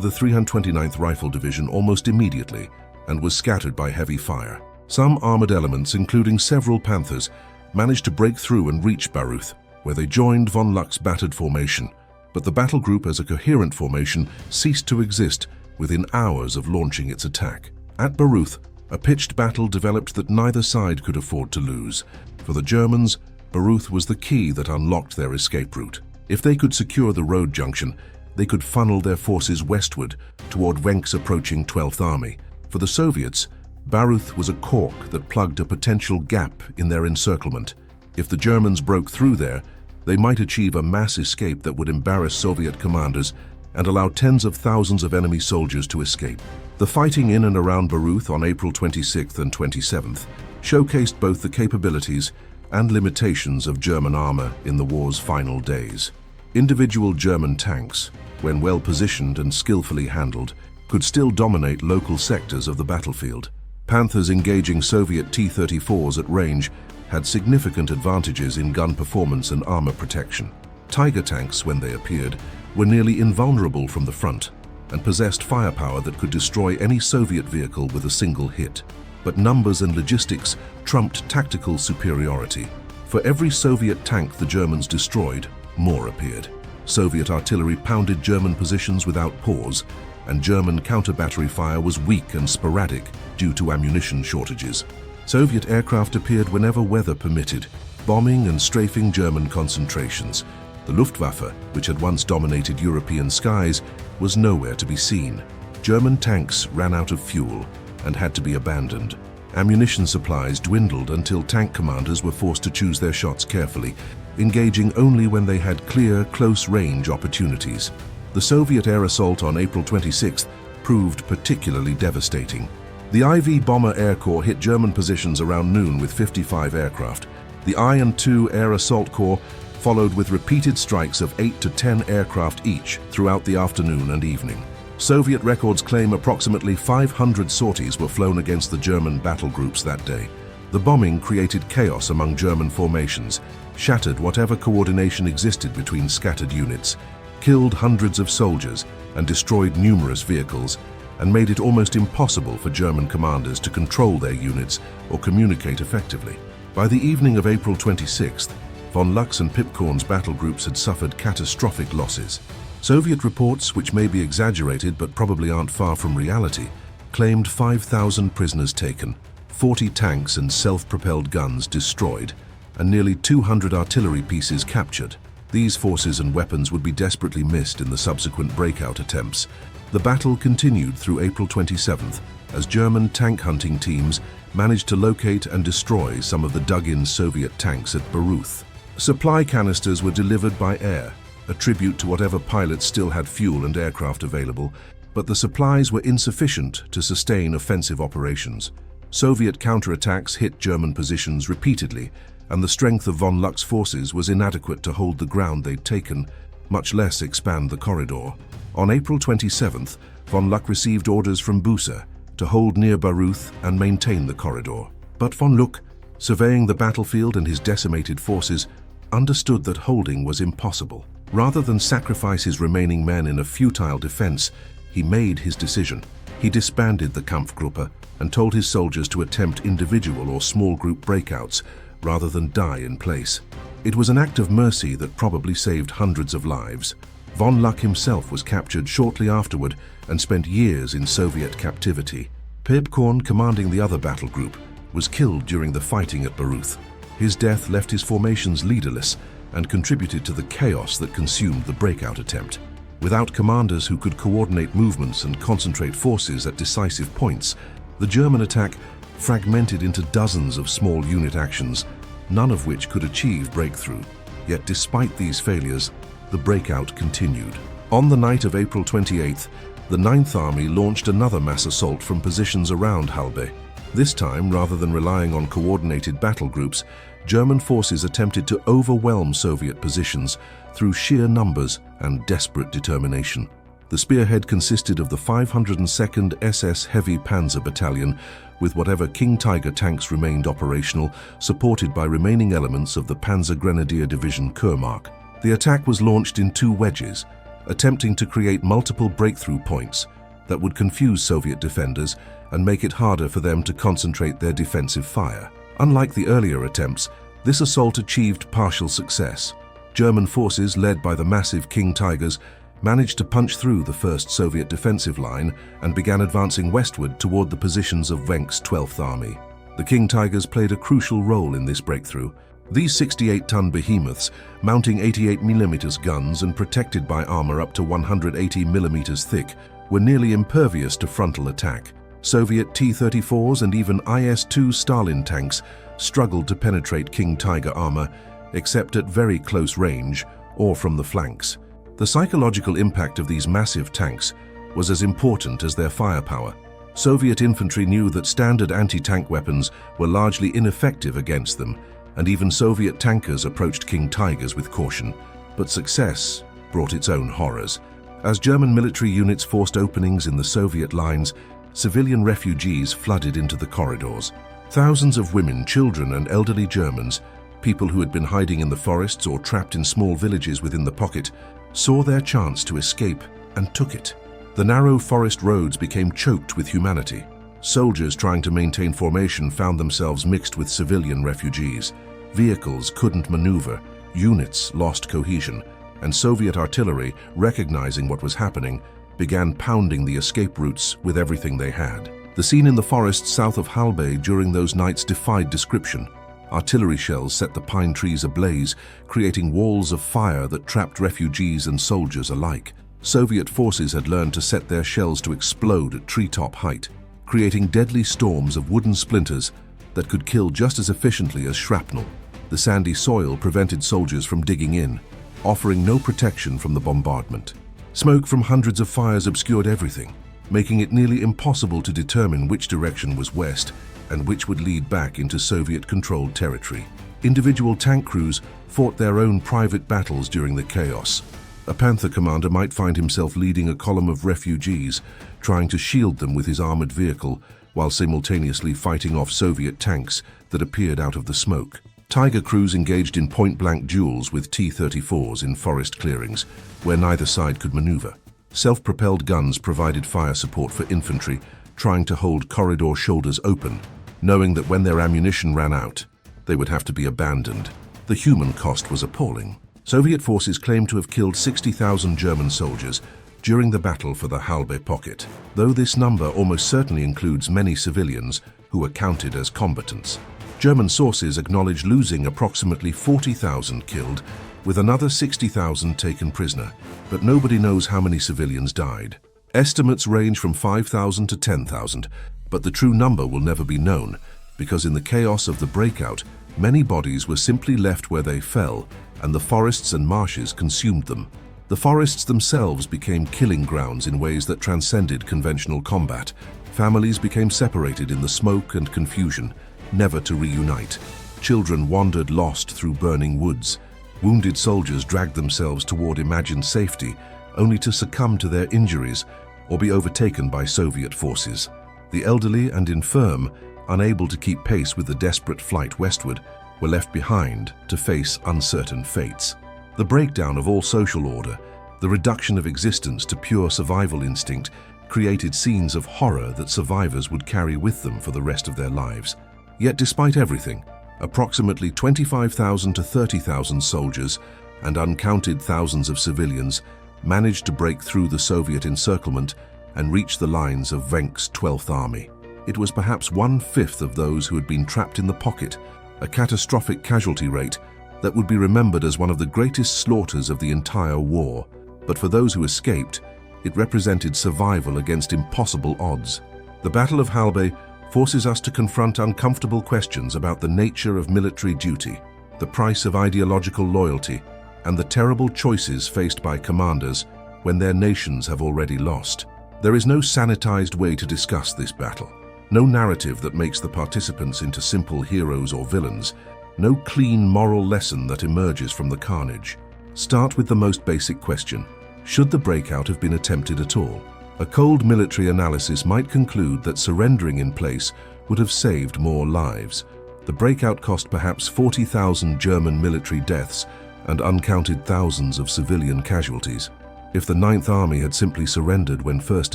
the 329th Rifle Division almost immediately and was scattered by heavy fire. Some armored elements, including several Panthers, managed to break through and reach Baruth, where they joined von Luck's battered formation. But the battle group as a coherent formation ceased to exist within hours of launching its attack. At Baruth, a pitched battle developed that neither side could afford to lose. For the Germans, Baruth was the key that unlocked their escape route. If they could secure the road junction, they could funnel their forces westward toward Wenck's approaching 12th Army. For the Soviets, Baruth was a cork that plugged a potential gap in their encirclement. If the Germans broke through there, they might achieve a mass escape that would embarrass Soviet commanders and allow tens of thousands of enemy soldiers to escape. The fighting in and around Baruth on April 26th and 27th showcased both the capabilities and limitations of German armor in the war's final days. Individual German tanks, when well positioned and skillfully handled, could still dominate local sectors of the battlefield. Panthers engaging Soviet T-34s at range had significant advantages in gun performance and armor protection. Tiger tanks, when they appeared, were nearly invulnerable from the front and possessed firepower that could destroy any Soviet vehicle with a single hit. But numbers and logistics trumped tactical superiority. For every Soviet tank the Germans destroyed, more appeared. Soviet artillery pounded German positions without pause, and German counter-battery fire was weak and sporadic due to ammunition shortages. Soviet aircraft appeared whenever weather permitted, bombing and strafing German concentrations. The Luftwaffe, which had once dominated European skies, was nowhere to be seen. German tanks ran out of fuel and had to be abandoned. Ammunition supplies dwindled until tank commanders were forced to choose their shots carefully, engaging only when they had clear, close-range opportunities. The Soviet air assault on April 26th proved particularly devastating. The IV Bomber Air Corps hit German positions around noon with 55 aircraft. The I and II Air Assault Corps followed with repeated strikes of 8 to 10 aircraft each throughout the afternoon and evening. Soviet records claim approximately 500 sorties were flown against the German battle groups that day. The bombing created chaos among German formations, shattered whatever coordination existed between scattered units, killed hundreds of soldiers, and destroyed numerous vehicles, and made it almost impossible for German commanders to control their units or communicate effectively. By the evening of April 26th, von Luck's and Pipkorn's battle groups had suffered catastrophic losses. Soviet reports, which may be exaggerated but probably aren't far from reality, claimed 5,000 prisoners taken, 40 tanks and self-propelled guns destroyed, and nearly 200 artillery pieces captured. These forces and weapons would be desperately missed in the subsequent breakout attempts. The battle continued through April 27th as German tank hunting teams managed to locate and destroy some of the dug-in Soviet tanks at Baruth. Supply canisters were delivered by air, a tribute to whatever pilots still had fuel and aircraft available, but the supplies were insufficient to sustain offensive operations. Soviet counterattacks hit German positions repeatedly, and the strength of von Luck's forces was inadequate to hold the ground they'd taken, much less expand the corridor. On April 27th, von Luck received orders from Busse to hold near Baruth and maintain the corridor. But von Luck, surveying the battlefield and his decimated forces, understood that holding was impossible. Rather than sacrifice his remaining men in a futile defense, he made his decision. He disbanded the Kampfgruppe and told his soldiers to attempt individual or small group breakouts rather than die in place. It was an act of mercy that probably saved hundreds of lives. Von Luck himself was captured shortly afterward and spent years in Soviet captivity. Pipkorn, commanding the other battle group, was killed during the fighting at Baruth. His death left his formations leaderless, and contributed to the chaos that consumed the breakout attempt. Without commanders who could coordinate movements and concentrate forces at decisive points, the German attack fragmented into dozens of small unit actions, none of which could achieve breakthrough. Yet despite these failures, the breakout continued. On the night of April 28th, the 9th Army launched another mass assault from positions around Halbe. This time, rather than relying on coordinated battle groups, German forces attempted to overwhelm Soviet positions through sheer numbers and desperate determination. The spearhead consisted of the 502nd SS Heavy Panzer Battalion, with whatever King Tiger tanks remained operational, supported by remaining elements of the Panzer Grenadier Division Kurmark. The attack was launched in two wedges, attempting to create multiple breakthrough points that would confuse Soviet defenders and make it harder for them to concentrate their defensive fire. Unlike the earlier attempts, this assault achieved partial success. German forces, led by the massive King Tigers, managed to punch through the first Soviet defensive line and began advancing westward toward the positions of Wenck's 12th Army. The King Tigers played a crucial role in this breakthrough. These 68-ton behemoths, mounting 88mm guns and protected by armor up to 180mm thick, were nearly impervious to frontal attack. Soviet T-34s and even IS-2 Stalin tanks struggled to penetrate King Tiger armor, except at very close range or from the flanks. The psychological impact of these massive tanks was as important as their firepower. Soviet infantry knew that standard anti-tank weapons were largely ineffective against them, and even Soviet tankers approached King Tigers with caution. But success brought its own horrors. As German military units forced openings in the Soviet lines, civilian refugees flooded into the corridors. Thousands of women, children, and elderly Germans, people who had been hiding in the forests or trapped in small villages within the pocket, saw their chance to escape and took it. The narrow forest roads became choked with humanity. Soldiers trying to maintain formation found themselves mixed with civilian refugees. Vehicles couldn't maneuver, units lost cohesion, and Soviet artillery, recognizing what was happening, began pounding the escape routes with everything they had. The scene in the forests south of Halbe during those nights defied description. Artillery shells set the pine trees ablaze, creating walls of fire that trapped refugees and soldiers alike. Soviet forces had learned to set their shells to explode at treetop height, creating deadly storms of wooden splinters that could kill just as efficiently as shrapnel. The sandy soil prevented soldiers from digging in, offering no protection from the bombardment. Smoke from hundreds of fires obscured everything, making it nearly impossible to determine which direction was west and which would lead back into Soviet-controlled territory. Individual tank crews fought their own private battles during the chaos. A Panther commander might find himself leading a column of refugees, trying to shield them with his armored vehicle, while simultaneously fighting off Soviet tanks that appeared out of the smoke. Tiger crews engaged in point-blank duels with T-34s in forest clearings, where neither side could maneuver. Self-propelled guns provided fire support for infantry, trying to hold corridor shoulders open, knowing that when their ammunition ran out, they would have to be abandoned. The human cost was appalling. Soviet forces claimed to have killed 60,000 German soldiers during the battle for the Halbe Pocket, though this number almost certainly includes many civilians who were counted as combatants. German sources acknowledge losing approximately 40,000 killed, with another 60,000 taken prisoner, but nobody knows how many civilians died. Estimates range from 5,000 to 10,000, but the true number will never be known, because in the chaos of the breakout, many bodies were simply left where they fell, and the forests and marshes consumed them. The forests themselves became killing grounds in ways that transcended conventional combat. Families became separated in the smoke and confusion, never to reunite. Children wandered lost through burning woods. Wounded soldiers dragged themselves toward imagined safety, only to succumb to their injuries or be overtaken by Soviet forces. The elderly and infirm, unable to keep pace with the desperate flight westward, were left behind to face uncertain fates. The breakdown of all social order, the reduction of existence to pure survival instinct, created scenes of horror that survivors would carry with them for the rest of their lives. Yet despite everything, approximately 25,000 to 30,000 soldiers and uncounted thousands of civilians managed to break through the Soviet encirclement and reach the lines of Wenck's 12th Army. It was perhaps 1/5 of those who had been trapped in the pocket, a catastrophic casualty rate that would be remembered as one of the greatest slaughters of the entire war. But for those who escaped, it represented survival against impossible odds. The Battle of Halbe forces us to confront uncomfortable questions about the nature of military duty, the price of ideological loyalty, and the terrible choices faced by commanders when their nations have already lost. There is no sanitized way to discuss this battle, no narrative that makes the participants into simple heroes or villains, no clean moral lesson that emerges from the carnage. Start with the most basic question: should the breakout have been attempted at all? A cold military analysis might conclude that surrendering in place would have saved more lives. The breakout cost perhaps 40,000 German military deaths and uncounted thousands of civilian casualties. If the Ninth Army had simply surrendered when first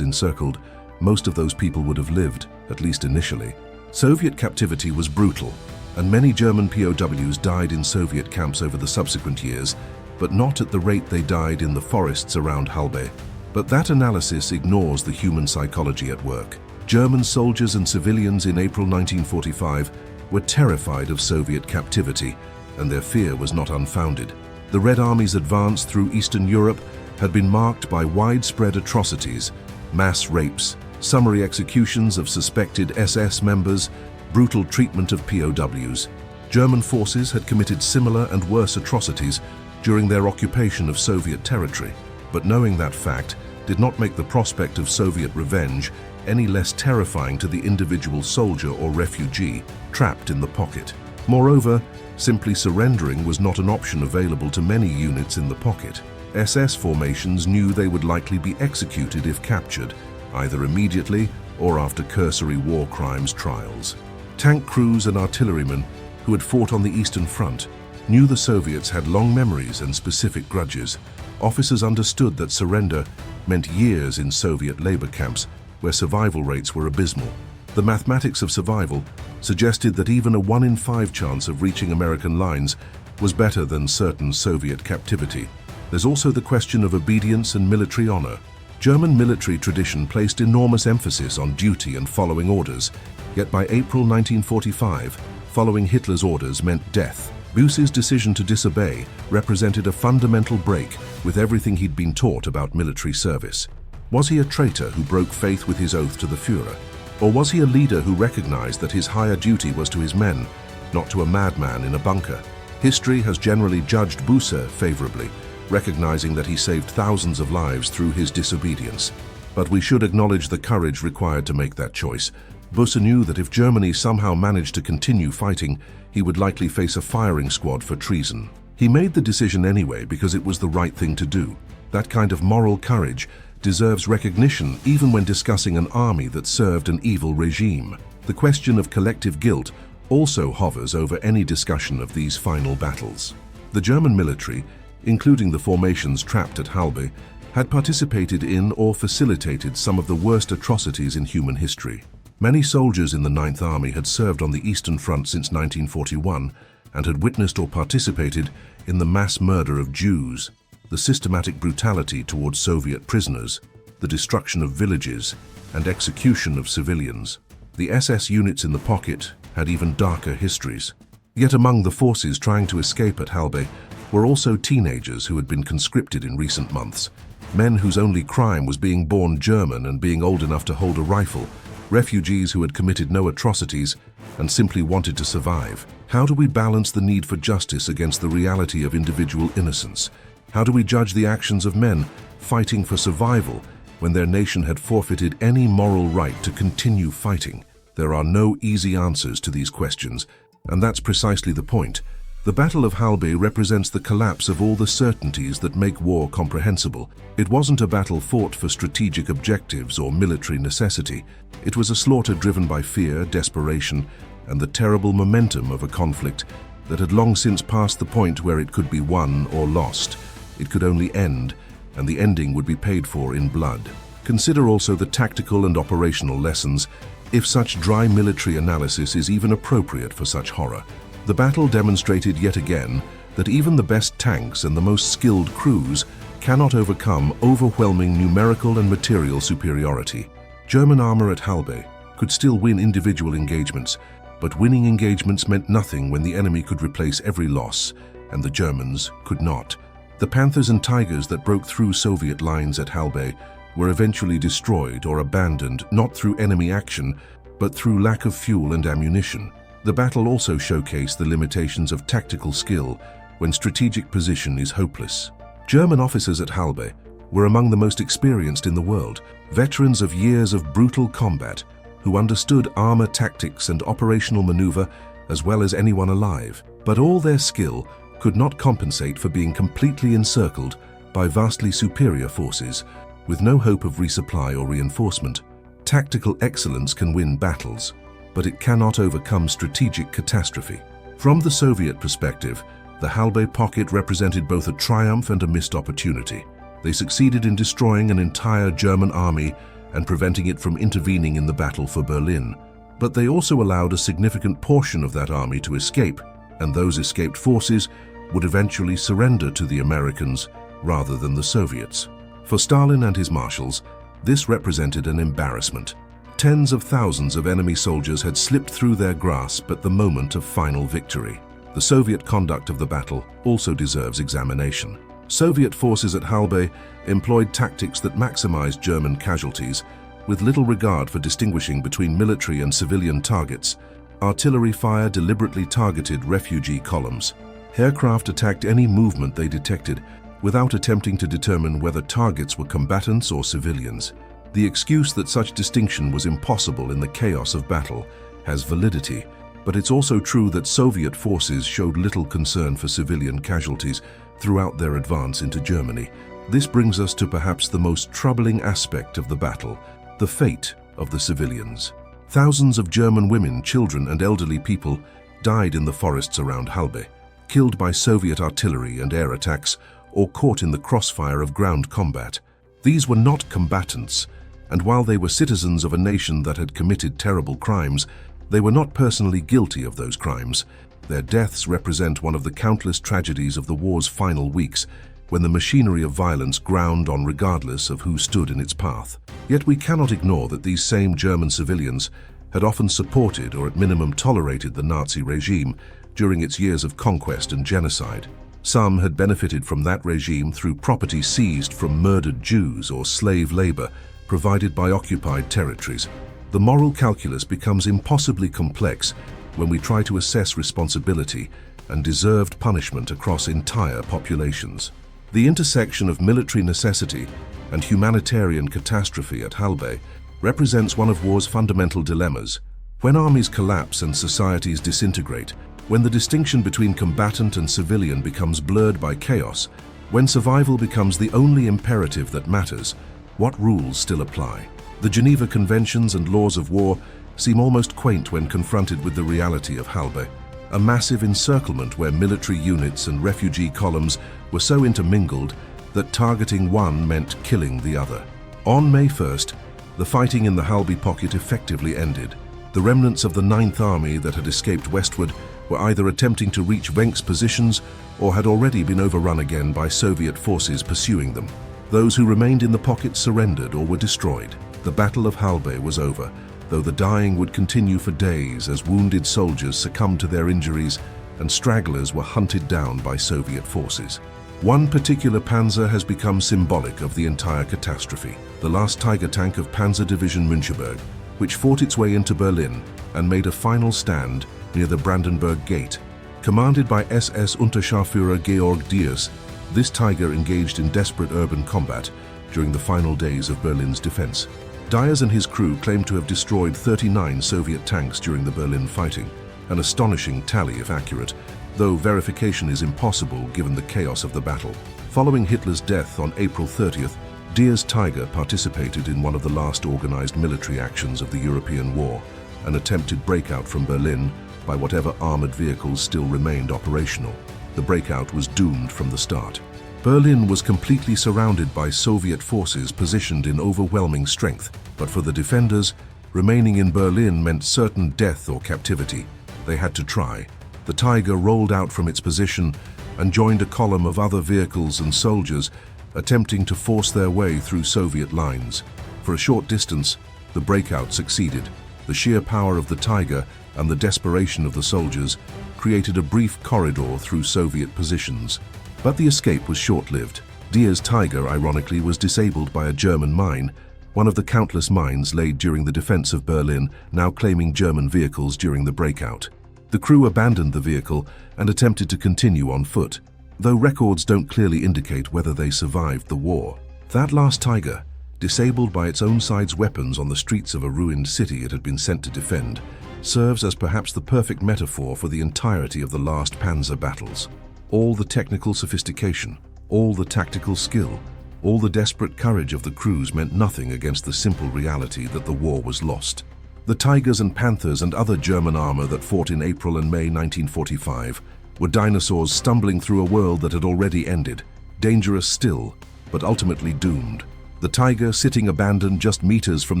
encircled, most of those people would have lived, at least initially. Soviet captivity was brutal, and many German POWs died in Soviet camps over the subsequent years, but not at the rate they died in the forests around Halbe. But that analysis ignores the human psychology at work. German soldiers and civilians in April 1945 were terrified of Soviet captivity, and their fear was not unfounded. The Red Army's advance through Eastern Europe had been marked by widespread atrocities, mass rapes, summary executions of suspected SS members, brutal treatment of POWs. German forces had committed similar and worse atrocities during their occupation of Soviet territory, but knowing that fact did not make the prospect of Soviet revenge any less terrifying to the individual soldier or refugee trapped in the pocket. Moreover, simply surrendering was not an option available to many units in the pocket. SS formations knew they would likely be executed if captured, either immediately or after cursory war crimes trials. Tank crews and artillerymen who had fought on the Eastern Front knew the Soviets had long memories and specific grudges. Officers understood that surrender meant years in Soviet labor camps where survival rates were abysmal. The mathematics of survival suggested that even a 1 in 5 chance of reaching American lines was better than certain Soviet captivity. There's also the question of obedience and military honor. German military tradition placed enormous emphasis on duty and following orders, yet by April 1945, following Hitler's orders meant death. Buse's decision to disobey represented a fundamental break with everything he'd been taught about military service. Was he a traitor who broke faith with his oath to the Führer? Or was he a leader who recognized that his higher duty was to his men, not to a madman in a bunker? History has generally judged Buse favorably, recognizing that he saved thousands of lives through his disobedience. But we should acknowledge the courage required to make that choice. Buse knew that if Germany somehow managed to continue fighting, he would likely face a firing squad for treason. He made the decision anyway because it was the right thing to do. That kind of moral courage deserves recognition even when discussing an army that served an evil regime. The question of collective guilt also hovers over any discussion of these final battles. The German military, including the formations trapped at Halbe, had participated in or facilitated some of the worst atrocities in human history. Many soldiers in the Ninth Army had served on the Eastern Front since 1941 and had witnessed or participated in the mass murder of Jews, the systematic brutality towards Soviet prisoners, the destruction of villages, and execution of civilians. The SS units in the pocket had even darker histories. Yet among the forces trying to escape at Halbe were also teenagers who had been conscripted in recent months, men whose only crime was being born German and being old enough to hold a rifle, refugees who had committed no atrocities and simply wanted to survive. How do we balance the need for justice against the reality of individual innocence? How do we judge the actions of men fighting for survival when their nation had forfeited any moral right to continue fighting? There are no easy answers to these questions, and that's precisely the point. The Battle of Halbe represents the collapse of all the certainties that make war comprehensible. It wasn't a battle fought for strategic objectives or military necessity. It was a slaughter driven by fear, desperation, and the terrible momentum of a conflict that had long since passed the point where it could be won or lost. It could only end, and the ending would be paid for in blood. Consider also the tactical and operational lessons, if such dry military analysis is even appropriate for such horror. The battle demonstrated yet again that even the best tanks and the most skilled crews cannot overcome overwhelming numerical and material superiority. German armor at Halbe could still win individual engagements, but winning engagements meant nothing when the enemy could replace every loss and the Germans could not. The Panthers and Tigers that broke through Soviet lines at Halbe were eventually destroyed or abandoned not through enemy action, but through lack of fuel and ammunition. The battle also showcased the limitations of tactical skill when strategic position is hopeless. German officers at Halbe were among the most experienced in the world, veterans of years of brutal combat who understood armor tactics and operational maneuver as well as anyone alive. But all their skill could not compensate for being completely encircled by vastly superior forces, with no hope of resupply or reinforcement. Tactical excellence can win battles, but it cannot overcome strategic catastrophe. From the Soviet perspective, the Halbe Pocket represented both a triumph and a missed opportunity. They succeeded in destroying an entire German army and preventing it from intervening in the battle for Berlin. But they also allowed a significant portion of that army to escape, and those escaped forces would eventually surrender to the Americans rather than the Soviets. For Stalin and his marshals, this represented an embarrassment. Tens of thousands of enemy soldiers had slipped through their grasp at the moment of final victory. The Soviet conduct of the battle also deserves examination. Soviet forces at Halbe employed tactics that maximized German casualties, with little regard for distinguishing between military and civilian targets. Artillery fire deliberately targeted refugee columns. Aircraft attacked any movement they detected, without attempting to determine whether targets were combatants or civilians. The excuse that such distinction was impossible in the chaos of battle has validity, but it's also true that Soviet forces showed little concern for civilian casualties throughout their advance into Germany. This brings us to perhaps the most troubling aspect of the battle, the fate of the civilians. Thousands of German women, children, and elderly people died in the forests around Halbe, killed by Soviet artillery and air attacks, or caught in the crossfire of ground combat. These were not combatants, and while they were citizens of a nation that had committed terrible crimes, they were not personally guilty of those crimes. Their deaths represent one of the countless tragedies of the war's final weeks, when the machinery of violence ground on regardless of who stood in its path. Yet we cannot ignore that these same German civilians had often supported or at minimum tolerated the Nazi regime during its years of conquest and genocide. Some had benefited from that regime through property seized from murdered Jews or slave labor provided by occupied territories. The moral calculus becomes impossibly complex when we try to assess responsibility and deserved punishment across entire populations. The intersection of military necessity and humanitarian catastrophe at Halbe represents one of war's fundamental dilemmas. When armies collapse and societies disintegrate, when the distinction between combatant and civilian becomes blurred by chaos, when survival becomes the only imperative that matters, what rules still apply? The Geneva Conventions and laws of war seem almost quaint when confronted with the reality of Halbe, a massive encirclement where military units and refugee columns were so intermingled that targeting one meant killing the other. On May 1st, the fighting in the Halbe Pocket effectively ended. The remnants of the 9th Army that had escaped westward were either attempting to reach Wenck's positions or had already been overrun again by Soviet forces pursuing them. Those who remained in the pocket surrendered or were destroyed. The Battle of Halbe was over, though the dying would continue for days as wounded soldiers succumbed to their injuries and stragglers were hunted down by Soviet forces. One particular panzer has become symbolic of the entire catastrophe, the last Tiger tank of Panzer Division Müncheberg, which fought its way into Berlin and made a final stand near the Brandenburg Gate. Commanded by SS Unterscharführer Georg Diers, this Tiger engaged in desperate urban combat during the final days of Berlin's defense. Diers and his crew claimed to have destroyed 39 Soviet tanks during the Berlin fighting, an astonishing tally if accurate, though verification is impossible given the chaos of the battle. Following Hitler's death on April 30th, Diers' Tiger participated in one of the last organized military actions of the European war, an attempted breakout from Berlin by whatever armored vehicles still remained operational. The breakout was doomed from the start. Berlin was completely surrounded by Soviet forces positioned in overwhelming strength, but for the defenders, remaining in Berlin meant certain death or captivity. They had to try. The Tiger rolled out from its position and joined a column of other vehicles and soldiers attempting to force their way through Soviet lines. For a short distance, the breakout succeeded. The sheer power of the Tiger and the desperation of the soldiers created a brief corridor through Soviet positions. But the escape was short-lived. Dia's Tiger, ironically, was disabled by a German mine, one of the countless mines laid during the defense of Berlin, now claiming German vehicles during the breakout. The crew abandoned the vehicle and attempted to continue on foot, though records don't clearly indicate whether they survived the war. That last Tiger, disabled by its own side's weapons on the streets of a ruined city it had been sent to defend, serves as perhaps the perfect metaphor for the entirety of the last Panzer battles. All the technical sophistication, all the tactical skill, all the desperate courage of the crews meant nothing against the simple reality that the war was lost. The Tigers and Panthers and other German armor that fought in April and May 1945 were dinosaurs stumbling through a world that had already ended, dangerous still, but ultimately doomed. The Tiger, sitting abandoned just meters from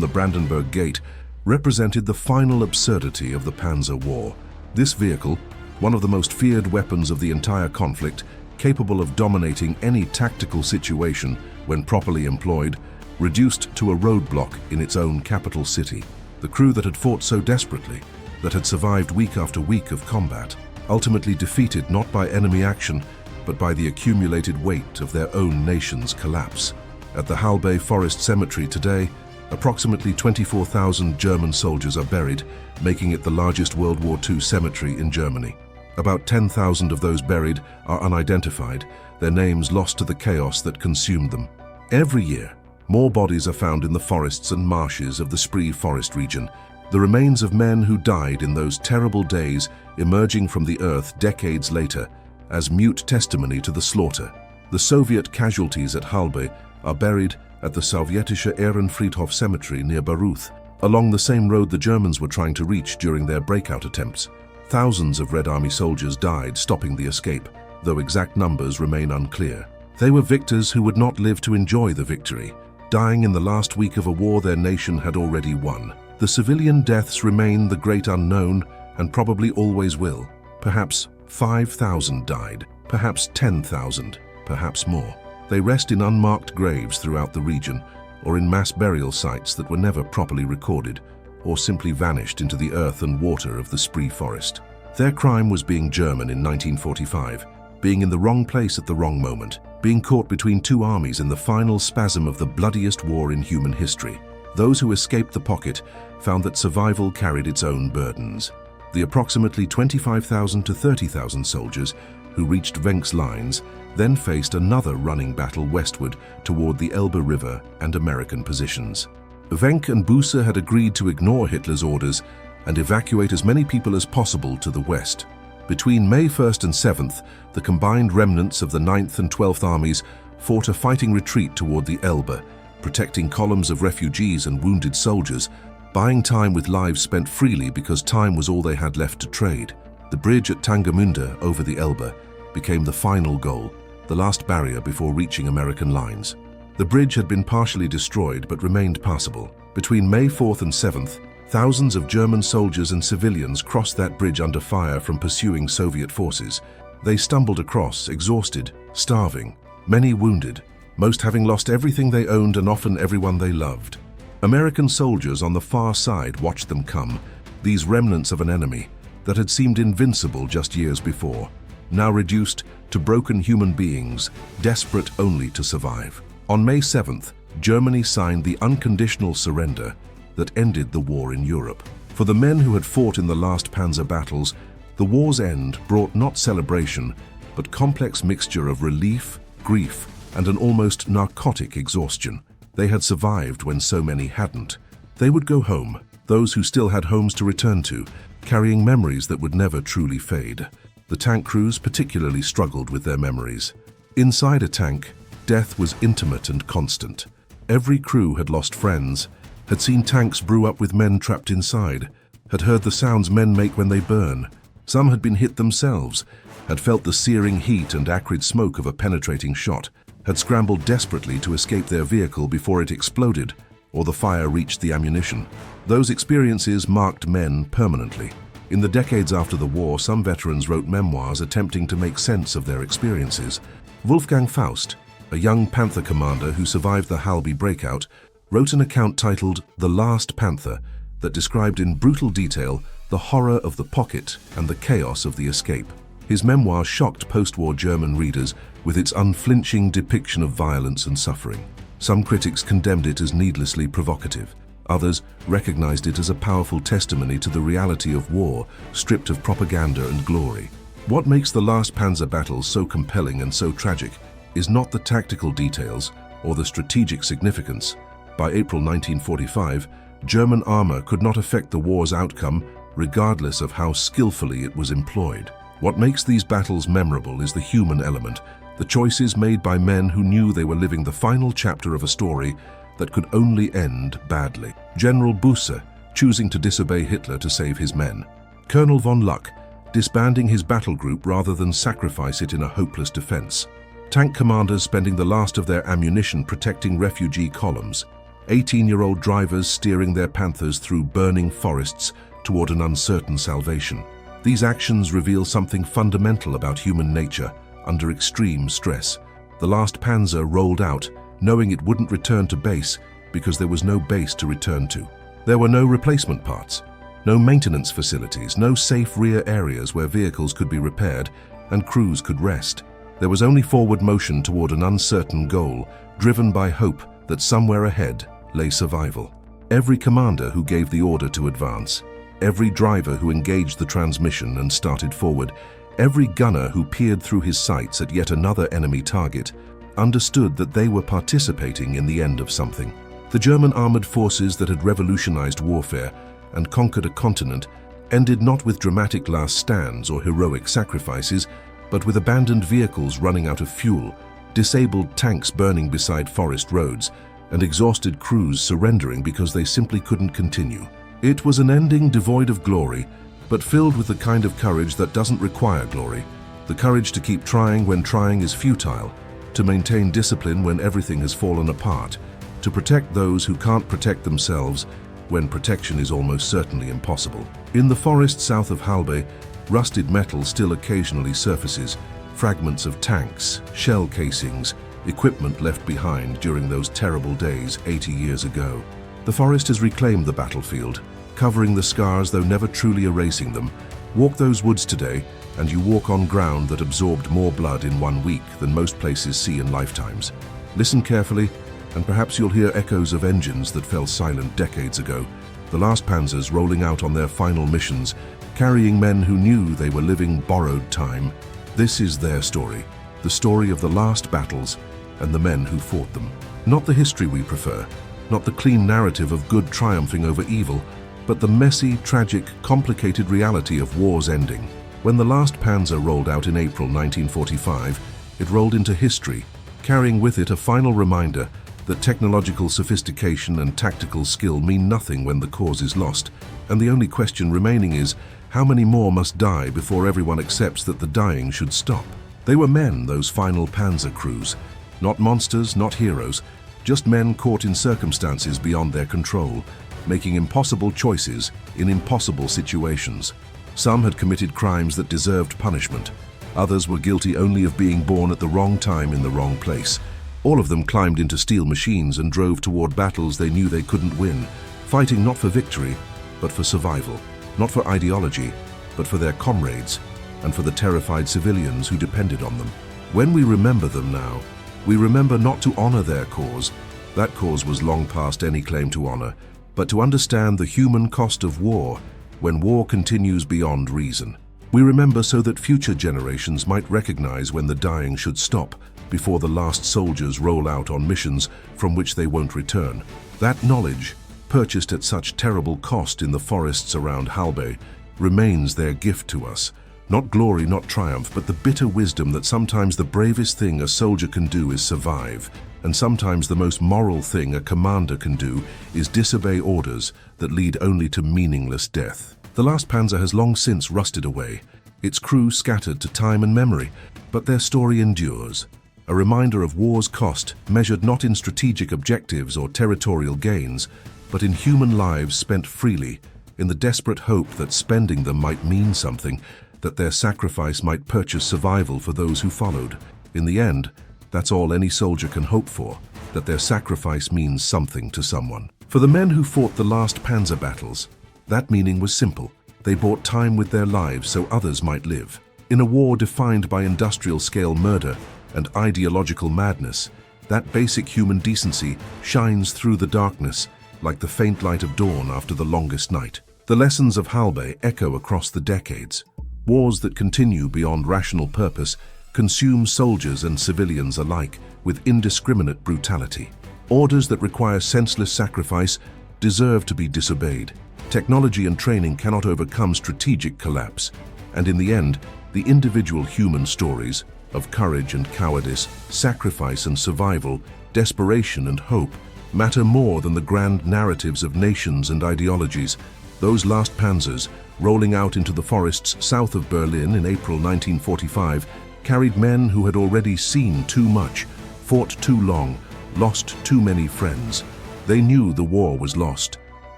the Brandenburg Gate, represented the final absurdity of the Panzer War. This vehicle, one of the most feared weapons of the entire conflict, capable of dominating any tactical situation when properly employed, reduced to a roadblock in its own capital city. The crew that had fought so desperately, that had survived week after week of combat, ultimately defeated not by enemy action, but by the accumulated weight of their own nation's collapse. At the Halbe Forest Cemetery today, approximately 24,000 German soldiers are buried, making it the largest World War II cemetery in Germany. About 10,000 of those buried are unidentified, their names lost to the chaos that consumed them. Every year, more bodies are found in the forests and marshes of the Spree Forest region, the remains of men who died in those terrible days emerging from the earth decades later as mute testimony to the slaughter. The Soviet casualties at Halbe are buried at the Sowjetische Ehrenfriedhof Cemetery near Baruth, along the same road the Germans were trying to reach during their breakout attempts. Thousands of Red Army soldiers died stopping the escape, though exact numbers remain unclear. They were victors who would not live to enjoy the victory, dying in the last week of a war their nation had already won. The civilian deaths remain the great unknown and probably always will. Perhaps 5,000 died, perhaps 10,000, perhaps more. They rest in unmarked graves throughout the region, or in mass burial sites that were never properly recorded, or simply vanished into the earth and water of the Spree Forest. Their crime was being German in 1945, being in the wrong place at the wrong moment, being caught between two armies in the final spasm of the bloodiest war in human history. Those who escaped the pocket found that survival carried its own burdens. The approximately 25,000 to 30,000 soldiers who reached Wenck's lines then faced another running battle westward toward the Elbe River and American positions. Wenck and Busse had agreed to ignore Hitler's orders and evacuate as many people as possible to the west. Between May 1st and 7th, the combined remnants of the 9th and 12th Armies fought a fighting retreat toward the Elbe, protecting columns of refugees and wounded soldiers, buying time with lives spent freely because time was all they had left to trade. The bridge at Tangermünde over the Elbe became the final goal, the last barrier before reaching American lines. The bridge had been partially destroyed but remained passable. Between May 4th and 7th, thousands of German soldiers and civilians crossed that bridge under fire from pursuing Soviet forces. They stumbled across, exhausted, starving, many wounded, most having lost everything they owned and often everyone they loved. American soldiers on the far side watched them come, these remnants of an enemy that had seemed invincible just years before, now reduced to broken human beings, desperate only to survive. On May 7th, Germany signed the unconditional surrender that ended the war in Europe. For the men who had fought in the last Panzer battles, the war's end brought not celebration, but complex mixture of relief, grief, and an almost narcotic exhaustion. They had survived when so many hadn't. They would go home, those who still had homes to return to, carrying memories that would never truly fade. The tank crews particularly struggled with their memories. Inside a tank, death was intimate and constant. Every crew had lost friends, had seen tanks brew up with men trapped inside, had heard the sounds men make when they burn. Some had been hit themselves, had felt the searing heat and acrid smoke of a penetrating shot, had scrambled desperately to escape their vehicle before it exploded or the fire reached the ammunition. Those experiences marked men permanently. In the decades after the war, some veterans wrote memoirs attempting to make sense of their experiences. Wolfgang Faust, a young Panther commander who survived the Halbe breakout, wrote an account titled The Last Panther that described in brutal detail the horror of the pocket and the chaos of the escape. His memoir shocked post-war German readers with its unflinching depiction of violence and suffering. Some critics condemned it as needlessly provocative. Others recognized it as a powerful testimony to the reality of war, stripped of propaganda and glory. What makes the last Panzer battles so compelling and so tragic is not the tactical details or the strategic significance. By April 1945, German armor could not affect the war's outcome, regardless of how skillfully it was employed. What makes these battles memorable is the human element, the choices made by men who knew they were living the final chapter of a story that could only end badly. General Busse choosing to disobey Hitler to save his men. Colonel von Luck disbanding his battle group rather than sacrifice it in a hopeless defense. Tank commanders spending the last of their ammunition protecting refugee columns. 18-year-old drivers steering their Panthers through burning forests toward an uncertain salvation. These actions reveal something fundamental about human nature under extreme stress. The last Panzer rolled out, knowing it wouldn't return to base because there was no base to return to. There were no replacement parts, no maintenance facilities, no safe rear areas where vehicles could be repaired and crews could rest. There was only forward motion toward an uncertain goal, driven by hope that somewhere ahead lay survival. Every commander who gave the order to advance, every driver who engaged the transmission and started forward, every gunner who peered through his sights at yet another enemy target, understood that they were participating in the end of something. The German armored forces that had revolutionized warfare and conquered a continent ended not with dramatic last stands or heroic sacrifices, but with abandoned vehicles running out of fuel, disabled tanks burning beside forest roads, and exhausted crews surrendering because they simply couldn't continue. It was an ending devoid of glory, but filled with the kind of courage that doesn't require glory, the courage to keep trying when trying is futile, to maintain discipline when everything has fallen apart, to protect those who can't protect themselves when protection is almost certainly impossible. In the forest south of Halbe, rusted metal still occasionally surfaces, fragments of tanks, shell casings, equipment left behind during those terrible days 80 years ago. The forest has reclaimed the battlefield, covering the scars though never truly erasing them. Walk those woods today, and you walk on ground that absorbed more blood in 1 week than most places see in lifetimes. Listen carefully, and perhaps you'll hear echoes of engines that fell silent decades ago, the last Panzers rolling out on their final missions, carrying men who knew they were living borrowed time. This is their story, the story of the last battles and the men who fought them. Not the history we prefer, not the clean narrative of good triumphing over evil, but the messy, tragic, complicated reality of war's ending. When the last Panzer rolled out in April 1945, it rolled into history, carrying with it a final reminder that technological sophistication and tactical skill mean nothing when the cause is lost, and the only question remaining is, how many more must die before everyone accepts that the dying should stop? They were men, those final Panzer crews. Not monsters, not heroes, just men caught in circumstances beyond their control, making impossible choices in impossible situations. Some had committed crimes that deserved punishment. Others were guilty only of being born at the wrong time in the wrong place. All of them climbed into steel machines and drove toward battles they knew they couldn't win, fighting not for victory, but for survival. Not for ideology, but for their comrades, and for the terrified civilians who depended on them. When we remember them now, we remember not to honor their cause. That cause was long past any claim to honor, but to understand the human cost of war when war continues beyond reason. We remember so that future generations might recognize when the dying should stop before the last soldiers roll out on missions from which they won't return. That knowledge, purchased at such terrible cost in the forests around Halbe, remains their gift to us. Not glory, not triumph, but the bitter wisdom that sometimes the bravest thing a soldier can do is survive, and sometimes the most moral thing a commander can do is disobey orders that lead only to meaningless death. The last Panzer has long since rusted away, its crew scattered to time and memory, but their story endures. A reminder of war's cost, measured not in strategic objectives or territorial gains, but in human lives spent freely, in the desperate hope that spending them might mean something, that their sacrifice might purchase survival for those who followed. In the end, that's all any soldier can hope for, that their sacrifice means something to someone. For the men who fought the last Panzer battles, that meaning was simple. They bought time with their lives so others might live. In a war defined by industrial-scale murder and ideological madness, that basic human decency shines through the darkness like the faint light of dawn after the longest night. The lessons of Halbe echo across the decades. Wars that continue beyond rational purpose consume soldiers and civilians alike with indiscriminate brutality. Orders that require senseless sacrifice deserve to be disobeyed. Technology and training cannot overcome strategic collapse, and in the end, the individual human stories of courage and cowardice, sacrifice and survival, desperation and hope matter more than the grand narratives of nations and ideologies. Those last panzers, rolling out into the forests south of Berlin in April 1945, carried men who had already seen too much, fought too long, lost too many friends. They knew the war was lost.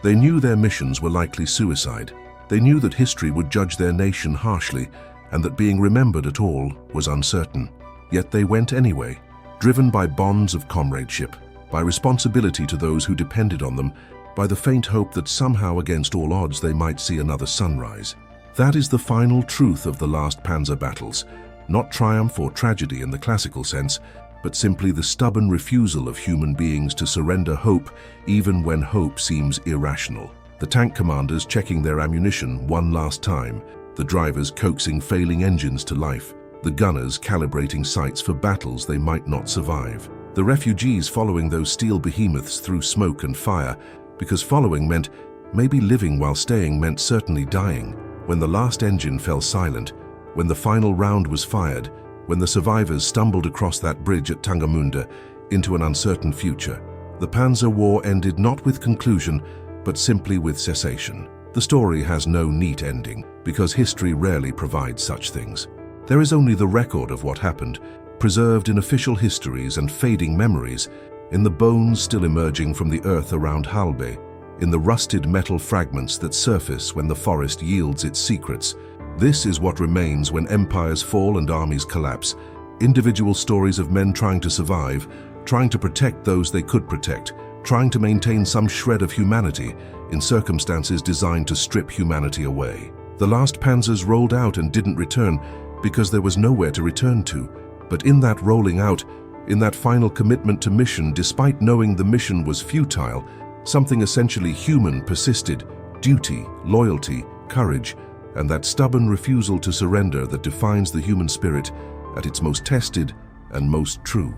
They knew their missions were likely suicide. They knew that history would judge their nation harshly and that being remembered at all was uncertain. Yet they went anyway, driven by bonds of comradeship, by responsibility to those who depended on them, by the faint hope that somehow against all odds they might see another sunrise. That is the final truth of the last Panzer battles, not triumph or tragedy in the classical sense, but simply the stubborn refusal of human beings to surrender hope even when hope seems irrational. The tank commanders checking their ammunition one last time, the drivers coaxing failing engines to life, the gunners calibrating sights for battles they might not survive. The refugees following those steel behemoths through smoke and fire, because following meant maybe living while staying meant certainly dying. When the last engine fell silent, when the final round was fired, when the survivors stumbled across that bridge at Tangamunda into an uncertain future, the Panzer War ended not with conclusion, but simply with cessation. The story has no neat ending, because history rarely provides such things. There is only the record of what happened, preserved in official histories and fading memories, in the bones still emerging from the earth around Halbe, in the rusted metal fragments that surface when the forest yields its secrets. This is what remains when empires fall and armies collapse, individual stories of men trying to survive, trying to protect those they could protect, trying to maintain some shred of humanity in circumstances designed to strip humanity away. The last panzers rolled out and didn't return because there was nowhere to return to. But in that rolling out, in that final commitment to mission, despite knowing the mission was futile, something essentially human persisted: duty, loyalty, courage, and that stubborn refusal to surrender that defines the human spirit at its most tested and most true.